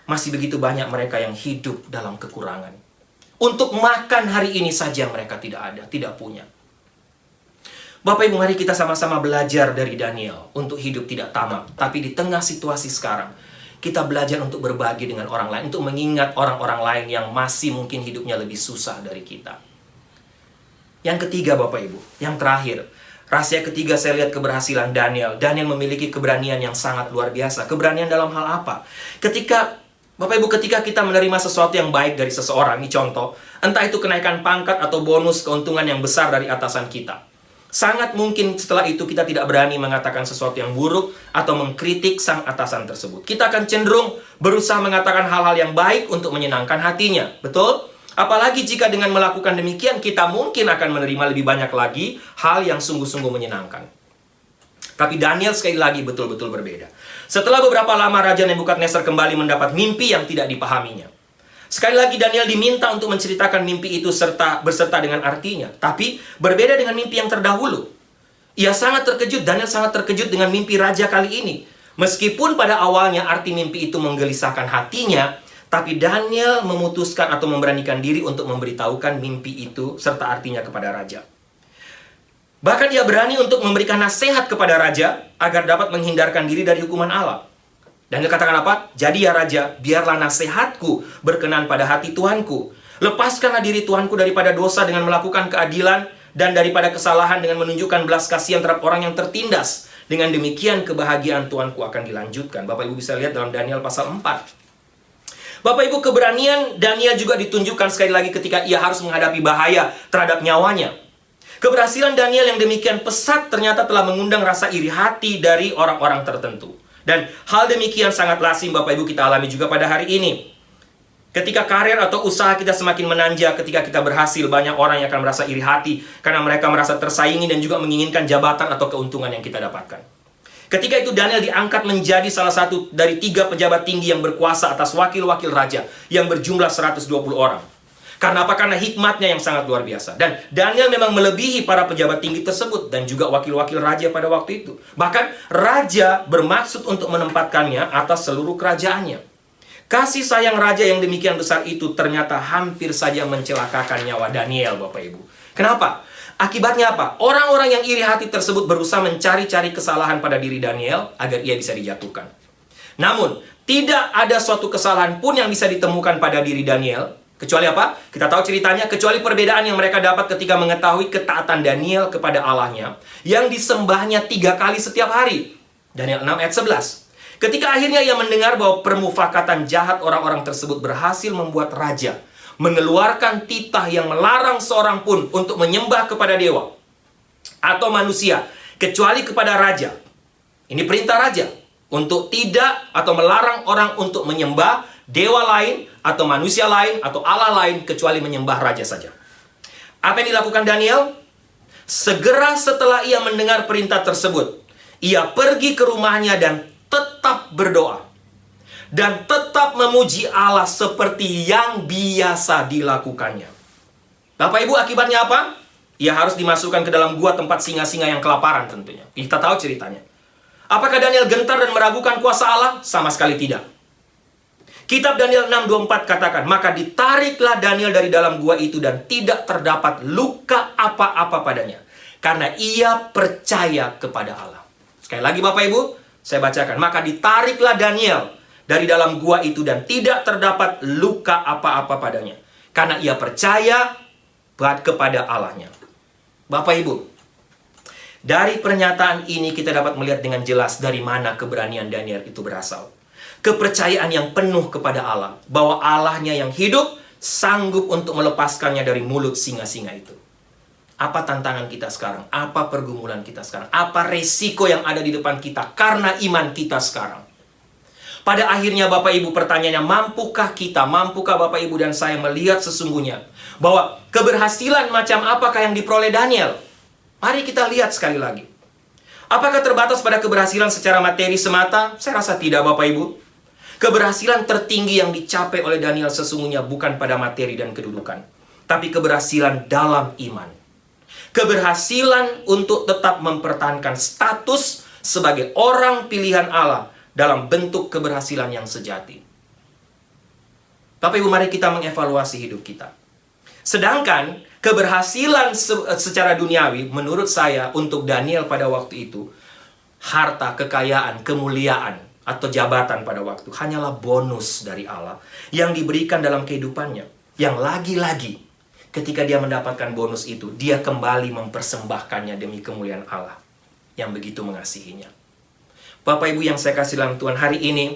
masih begitu banyak mereka yang hidup dalam kekurangan. Untuk makan hari ini saja mereka tidak punya. Bapak Ibu, mari kita sama-sama belajar dari Daniel untuk hidup tidak tamak. Tapi di tengah situasi sekarang, kita belajar untuk berbagi dengan orang lain, untuk mengingat orang-orang lain yang masih mungkin hidupnya lebih susah dari kita. Yang ketiga, Bapak Ibu, yang terakhir, rahasia ketiga saya lihat keberhasilan Daniel. Daniel memiliki keberanian yang sangat luar biasa. Keberanian dalam hal apa? Bapak Ibu, ketika kita menerima sesuatu yang baik dari seseorang, ini contoh, entah itu kenaikan pangkat atau bonus keuntungan yang besar dari atasan kita. Sangat mungkin setelah itu kita tidak berani mengatakan sesuatu yang buruk atau mengkritik sang atasan tersebut. Kita akan cenderung berusaha mengatakan hal-hal yang baik untuk menyenangkan hatinya. Betul? Apalagi jika dengan melakukan demikian, kita mungkin akan menerima lebih banyak lagi hal yang sungguh-sungguh menyenangkan. Tapi Daniel sekali lagi betul-betul berbeda. Setelah beberapa lama Raja Nebukadnezar kembali mendapat mimpi yang tidak dipahaminya. Sekali lagi Daniel diminta untuk menceritakan mimpi itu berserta dengan artinya. Tapi berbeda dengan mimpi yang terdahulu. Daniel sangat terkejut dengan mimpi raja kali ini. Meskipun pada awalnya arti mimpi itu menggelisahkan hatinya, tapi Daniel memutuskan atau memberanikan diri untuk memberitahukan mimpi itu serta artinya kepada raja. Bahkan dia berani untuk memberikan nasihat kepada raja agar dapat menghindarkan diri dari hukuman Allah. Daniel katakan apa? Jadi ya raja, biarlah nasihatku berkenan pada hati Tuanku. Lepaskanlah diri Tuanku daripada dosa dengan melakukan keadilan dan daripada kesalahan dengan menunjukkan belas kasihan terhadap orang yang tertindas. Dengan demikian kebahagiaan Tuanku akan dilanjutkan. Bapak Ibu bisa lihat dalam Daniel pasal 4. Bapak Ibu, keberanian Daniel juga ditunjukkan sekali lagi ketika ia harus menghadapi bahaya terhadap nyawanya. Keberhasilan Daniel yang demikian pesat ternyata telah mengundang rasa iri hati dari orang-orang tertentu. Dan hal demikian sangat lazim Bapak Ibu kita alami juga pada hari ini. Ketika karir atau usaha kita semakin menanjak, ketika kita berhasil, banyak orang yang akan merasa iri hati karena mereka merasa tersaingi dan juga menginginkan jabatan atau keuntungan yang kita dapatkan. Ketika itu Daniel diangkat menjadi salah satu dari 3 pejabat tinggi yang berkuasa atas wakil-wakil raja yang berjumlah 120 orang. Karena apa? Karena hikmatnya yang sangat luar biasa. Dan Daniel memang melebihi para pejabat tinggi tersebut dan juga wakil-wakil raja pada waktu itu. Bahkan raja bermaksud untuk menempatkannya atas seluruh kerajaannya. Kasih sayang raja yang demikian besar itu ternyata hampir saja mencelakakan nyawa Daniel, Bapak Ibu. Kenapa? Akibatnya apa? Orang-orang yang iri hati tersebut berusaha mencari-cari kesalahan pada diri Daniel agar ia bisa dijatuhkan. Namun, tidak ada suatu kesalahan pun yang bisa ditemukan pada diri Daniel. Kecuali apa? Kita tahu ceritanya, kecuali perbedaan yang mereka dapat ketika mengetahui ketaatan Daniel kepada Allahnya yang disembahnya 3 kali setiap hari. Daniel 6 ayat 11. Ketika akhirnya ia mendengar bahwa permufakatan jahat orang-orang tersebut berhasil membuat raja mengeluarkan titah yang melarang seorang pun untuk menyembah kepada dewa atau manusia kecuali kepada raja. Ini perintah raja untuk tidak atau melarang orang untuk menyembah dewa lain atau manusia lain atau Allah lain kecuali menyembah raja saja. Apa yang dilakukan Daniel? Segera setelah ia mendengar perintah tersebut, ia pergi ke rumahnya dan tetap berdoa dan tetap memuji Allah seperti yang biasa dilakukannya. Bapak Ibu, akibatnya apa? Ia harus dimasukkan ke dalam gua tempat singa-singa yang kelaparan tentunya. Kita tahu ceritanya. Apakah Daniel gentar dan meragukan kuasa Allah? Sama sekali tidak. Kitab Daniel 6:24 katakan, maka ditariklah Daniel dari dalam gua itu dan tidak terdapat luka apa-apa padanya, karena ia percaya kepada Allah. Sekali lagi Bapak Ibu, saya bacakan. Maka ditariklah Daniel dari dalam gua itu dan tidak terdapat luka apa-apa padanya, karena ia percaya kepada Allahnya. Bapak Ibu, dari pernyataan ini kita dapat melihat dengan jelas dari mana keberanian Daniel itu berasal. Kepercayaan yang penuh kepada Allah, bahwa Allahnya yang hidup sanggup untuk melepaskannya dari mulut singa-singa itu. Apa tantangan kita sekarang? Apa pergumulan kita sekarang? Apa resiko yang ada di depan kita karena iman kita sekarang? Pada akhirnya Bapak Ibu, pertanyaannya, mampukah Bapak Ibu dan saya melihat sesungguhnya bahwa keberhasilan macam apakah yang diperoleh Daniel? Mari kita lihat sekali lagi. Apakah terbatas pada keberhasilan secara materi semata? Saya rasa tidak Bapak Ibu. Keberhasilan tertinggi yang dicapai oleh Daniel sesungguhnya bukan pada materi dan kedudukan, tapi keberhasilan dalam iman. Keberhasilan untuk tetap mempertahankan status sebagai orang pilihan Allah dalam bentuk keberhasilan yang sejati. Bapak Ibu, mari kita mengevaluasi hidup kita. Sedangkan keberhasilan secara duniawi menurut saya untuk Daniel pada waktu itu, harta, kekayaan, kemuliaan, atau jabatan pada waktu hanyalah bonus dari Allah yang diberikan dalam kehidupannya. Yang lagi-lagi ketika dia mendapatkan bonus itu, dia kembali mempersembahkannya demi kemuliaan Allah yang begitu mengasihinya. Bapak Ibu yang saya kasih dalam Tuhan, hari ini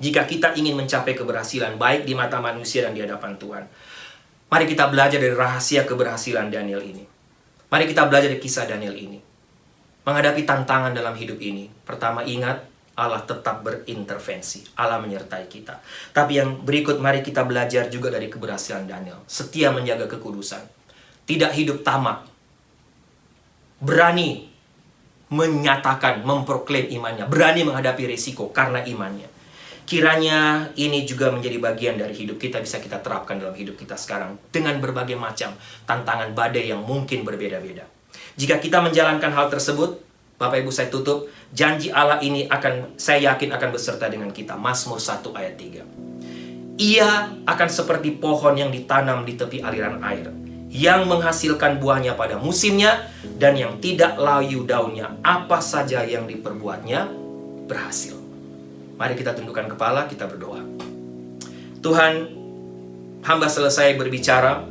jika kita ingin mencapai keberhasilan baik di mata manusia dan di hadapan Tuhan, mari kita belajar dari rahasia keberhasilan Daniel ini. Mari kita belajar dari kisah Daniel ini. Menghadapi tantangan dalam hidup ini, pertama ingat, Allah tetap berintervensi. Allah menyertai kita. Tapi yang berikut, mari kita belajar juga dari keberhasilan Daniel. Setia menjaga kekudusan. Tidak hidup tamak. Berani menyatakan, memproklaim imannya. Berani menghadapi risiko karena imannya. Kiranya ini juga menjadi bagian dari hidup kita, bisa kita terapkan dalam hidup kita sekarang dengan berbagai macam tantangan badai yang mungkin berbeda-beda. Jika kita menjalankan hal tersebut, Bapak Ibu saya tutup, janji Allah ini saya yakin akan beserta dengan kita. Mazmur 1 ayat 3. Ia akan seperti pohon yang ditanam di tepi aliran air, yang menghasilkan buahnya pada musimnya, dan yang tidak layu daunnya. Apa saja yang diperbuatnya berhasil. Mari kita tundukkan kepala, kita berdoa. Tuhan, hamba selesai berbicara.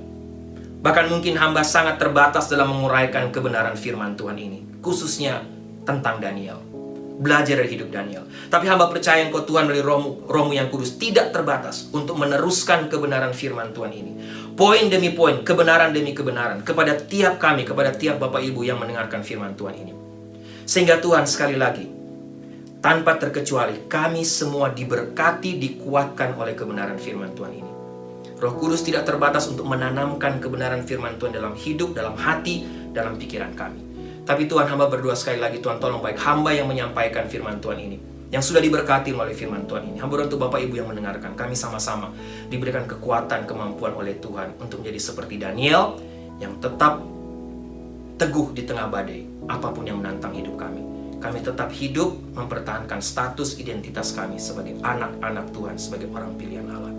Bahkan mungkin hamba sangat terbatas dalam menguraikan kebenaran firman Tuhan ini, khususnya tentang Daniel. Belajar dari hidup Daniel. Tapi hamba percaya Engkau Tuhan melalui Roh-Mu yang kudus tidak terbatas untuk meneruskan kebenaran firman Tuhan ini. Poin demi poin, kebenaran demi kebenaran, kepada tiap kami, kepada tiap Bapak Ibu yang mendengarkan firman Tuhan ini. Sehingga Tuhan sekali lagi, tanpa terkecuali, kami semua diberkati, dikuatkan oleh kebenaran firman Tuhan ini. Roh Kudus tidak terbatas untuk menanamkan kebenaran firman Tuhan dalam hidup, dalam hati, dalam pikiran kami. Tapi Tuhan, hamba berdoa sekali lagi, Tuhan tolong baik hamba yang menyampaikan firman Tuhan ini, yang sudah diberkati melalui firman Tuhan ini. Hamba berdoa untuk Bapak Ibu yang mendengarkan, kami sama-sama diberikan kekuatan, kemampuan oleh Tuhan untuk menjadi seperti Daniel, yang tetap teguh di tengah badai, apapun yang menantang hidup kami. Kami tetap hidup mempertahankan status identitas kami sebagai anak-anak Tuhan, sebagai orang pilihan Allah.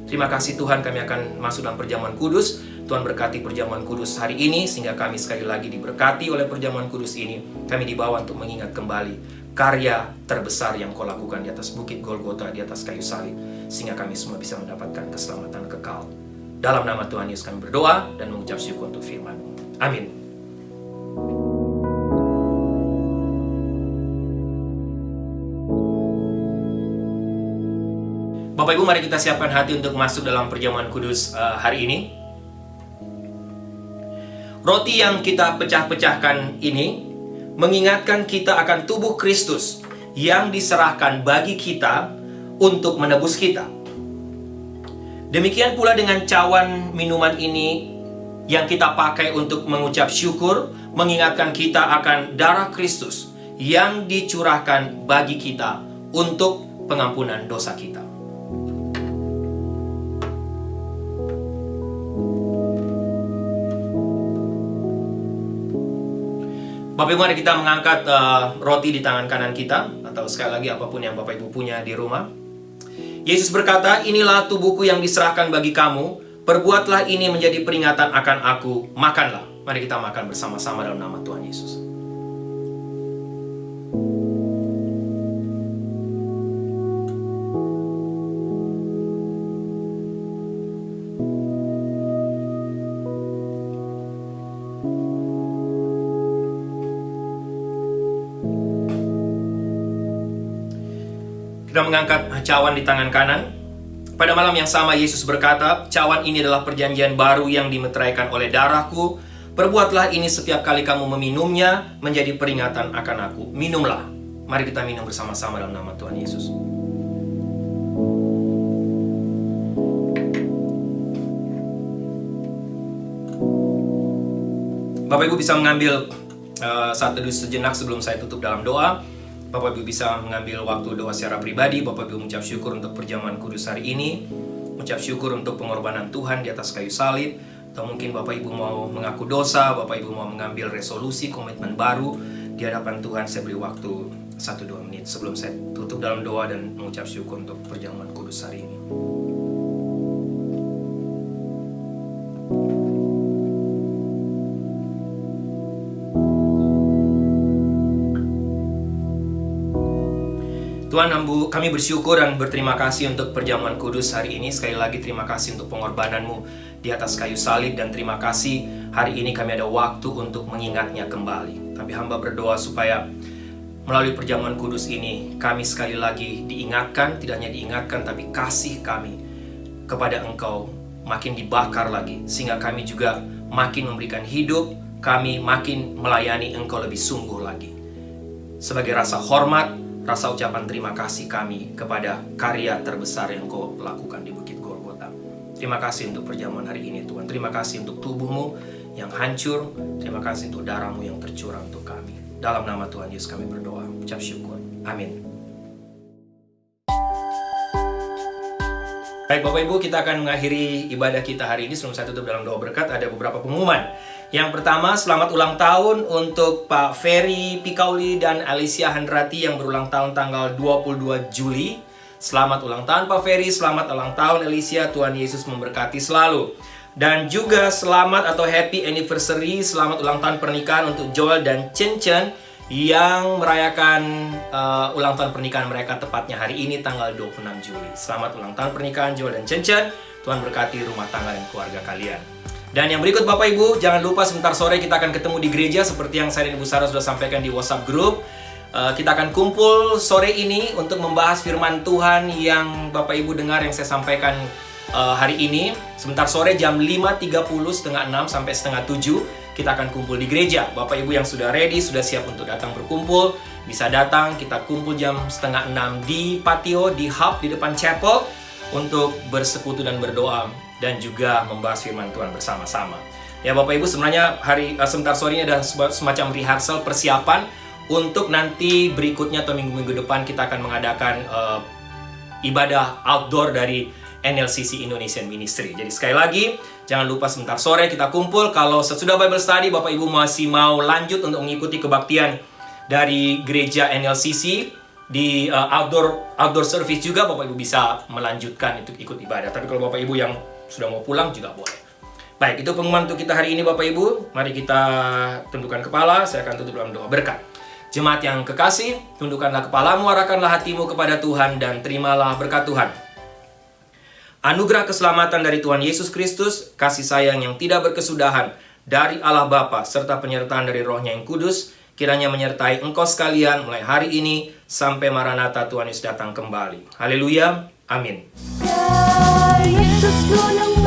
Terima kasih Tuhan, kami akan masuk dalam perjamuan kudus. Tuhan berkati perjamuan kudus hari ini, sehingga kami sekali lagi diberkati oleh perjamuan kudus ini. Kami dibawa untuk mengingat kembali karya terbesar yang Kau lakukan di atas bukit Golgota, di atas kayu salib, sehingga kami semua bisa mendapatkan keselamatan kekal. Dalam nama Tuhan Yesus kami berdoa dan mengucap syukur untuk firman-Mu. Amin. Bapak Ibu, mari kita siapkan hati untuk masuk dalam perjamuan kudus hari ini. Roti yang kita pecah-pecahkan ini mengingatkan kita akan tubuh Kristus yang diserahkan bagi kita untuk menebus kita. Demikian pula dengan cawan minuman ini yang kita pakai untuk mengucap syukur, mengingatkan kita akan darah Kristus yang dicurahkan bagi kita untuk pengampunan dosa kita. Bapak Ibu, mari kita mengangkat roti di tangan kanan kita, atau sekali lagi apapun yang Bapak Ibu punya di rumah. Yesus berkata, inilah tubuhku yang diserahkan bagi kamu, perbuatlah ini menjadi peringatan akan aku, makanlah. Mari kita makan bersama-sama dalam nama Tuhan Yesus. Kita mengangkat cawan di tangan kanan. Pada malam yang sama Yesus berkata, cawan ini adalah perjanjian baru yang dimeteraikan oleh darahku. Perbuatlah ini setiap kali kamu meminumnya menjadi peringatan akan aku. Minumlah. Mari kita minum bersama-sama dalam nama Tuhan Yesus. Bapak Ibu bisa mengambil saat teduh sejenak sebelum saya tutup dalam doa. Bapak Ibu bisa mengambil waktu doa secara pribadi. Bapak Ibu mengucap syukur untuk perjamuan kudus hari ini, mengucap syukur untuk pengorbanan Tuhan di atas kayu salib. Atau mungkin Bapak Ibu mau mengaku dosa, Bapak Ibu mau mengambil resolusi, komitmen baru di hadapan Tuhan. Saya beri waktu 1-2 menit sebelum saya tutup dalam doa dan mengucap syukur untuk perjamuan kudus hari ini. Tuhan, kami bersyukur dan berterima kasih untuk perjamuan kudus hari ini. Sekali lagi terima kasih untuk pengorbanan-Mu di atas kayu salib, dan terima kasih hari ini kami ada waktu untuk mengingatnya kembali. Tapi hamba berdoa supaya melalui perjamuan kudus ini kami sekali lagi diingatkan, tidak hanya diingatkan tapi kasih kami kepada Engkau makin dibakar lagi, sehingga kami juga makin memberikan hidup, kami makin melayani Engkau lebih sungguh lagi. Sebagai rasa hormat, rasa ucapan terima kasih kami kepada karya terbesar yang Kau lakukan di Bukit Golgota. Terima kasih untuk perjamuan hari ini Tuhan. Terima kasih untuk tubuh-Mu yang hancur. Terima kasih untuk darah-Mu yang tercurah untuk kami. Dalam nama Tuhan Yesus kami berdoa. Ucap syukur. Amin. Baik Bapak Ibu, kita akan mengakhiri ibadah kita hari ini. Sebelum saya tutup dalam doa berkat, ada beberapa pengumuman. Yang pertama, selamat ulang tahun untuk Pak Ferry Pikauli dan Alicia Handrati yang berulang tahun tanggal 22 Juli. Selamat ulang tahun Pak Ferry, selamat ulang tahun Alicia, Tuhan Yesus memberkati selalu. Dan juga selamat atau happy anniversary, selamat ulang tahun pernikahan untuk Joel dan Chen Chen yang merayakan ulang tahun pernikahan mereka tepatnya hari ini tanggal 26 Juli. Selamat ulang tahun pernikahan Joel dan Chen Chen. Tuhan berkati rumah tangga dan keluarga kalian. Dan yang berikut Bapak Ibu, jangan lupa sebentar sore kita akan ketemu di gereja seperti yang saya dan Ibu Sarah sudah sampaikan di WhatsApp group. Kita akan kumpul sore ini untuk membahas firman Tuhan yang Bapak Ibu dengar yang saya sampaikan hari ini. Sebentar sore jam 5.30, setengah 6 sampai setengah 7 kita akan kumpul di gereja. Bapak Ibu yang sudah ready, sudah siap untuk datang berkumpul, bisa datang. Kita kumpul jam setengah 6 di patio, di hub, di depan chapel untuk bersekutu dan berdoa dan juga membahas firman Tuhan bersama-sama. Ya Bapak Ibu, sebenarnya sebentar sore ini ada semacam rehearsal persiapan untuk nanti berikutnya atau minggu-minggu depan kita akan mengadakan ibadah outdoor dari NLCC Indonesian Ministry. Jadi sekali lagi, jangan lupa sebentar sore kita kumpul. Kalau sesudah Bible Study, Bapak Ibu masih mau lanjut untuk mengikuti kebaktian dari gereja NLCC di outdoor service juga, Bapak Ibu bisa melanjutkan untuk ikut ibadah. Tapi kalau Bapak Ibu yang sudah mau pulang juga boleh. Baik, itu pengumuman untuk kita hari ini Bapak Ibu. Mari kita tundukkan kepala, saya akan tutup dalam doa berkat. Jemaat yang kekasih, tundukkanlah kepalamu, arahkanlah hatimu kepada Tuhan dan terimalah berkat Tuhan. Anugerah keselamatan dari Tuhan Yesus Kristus, kasih sayang yang tidak berkesudahan dari Allah Bapa, serta penyertaan dari Roh-Nya yang kudus, kiranya menyertai engkau sekalian mulai hari ini sampai Maranatha Tuhan Yesus datang kembali. Haleluya, amin. Yesus gunung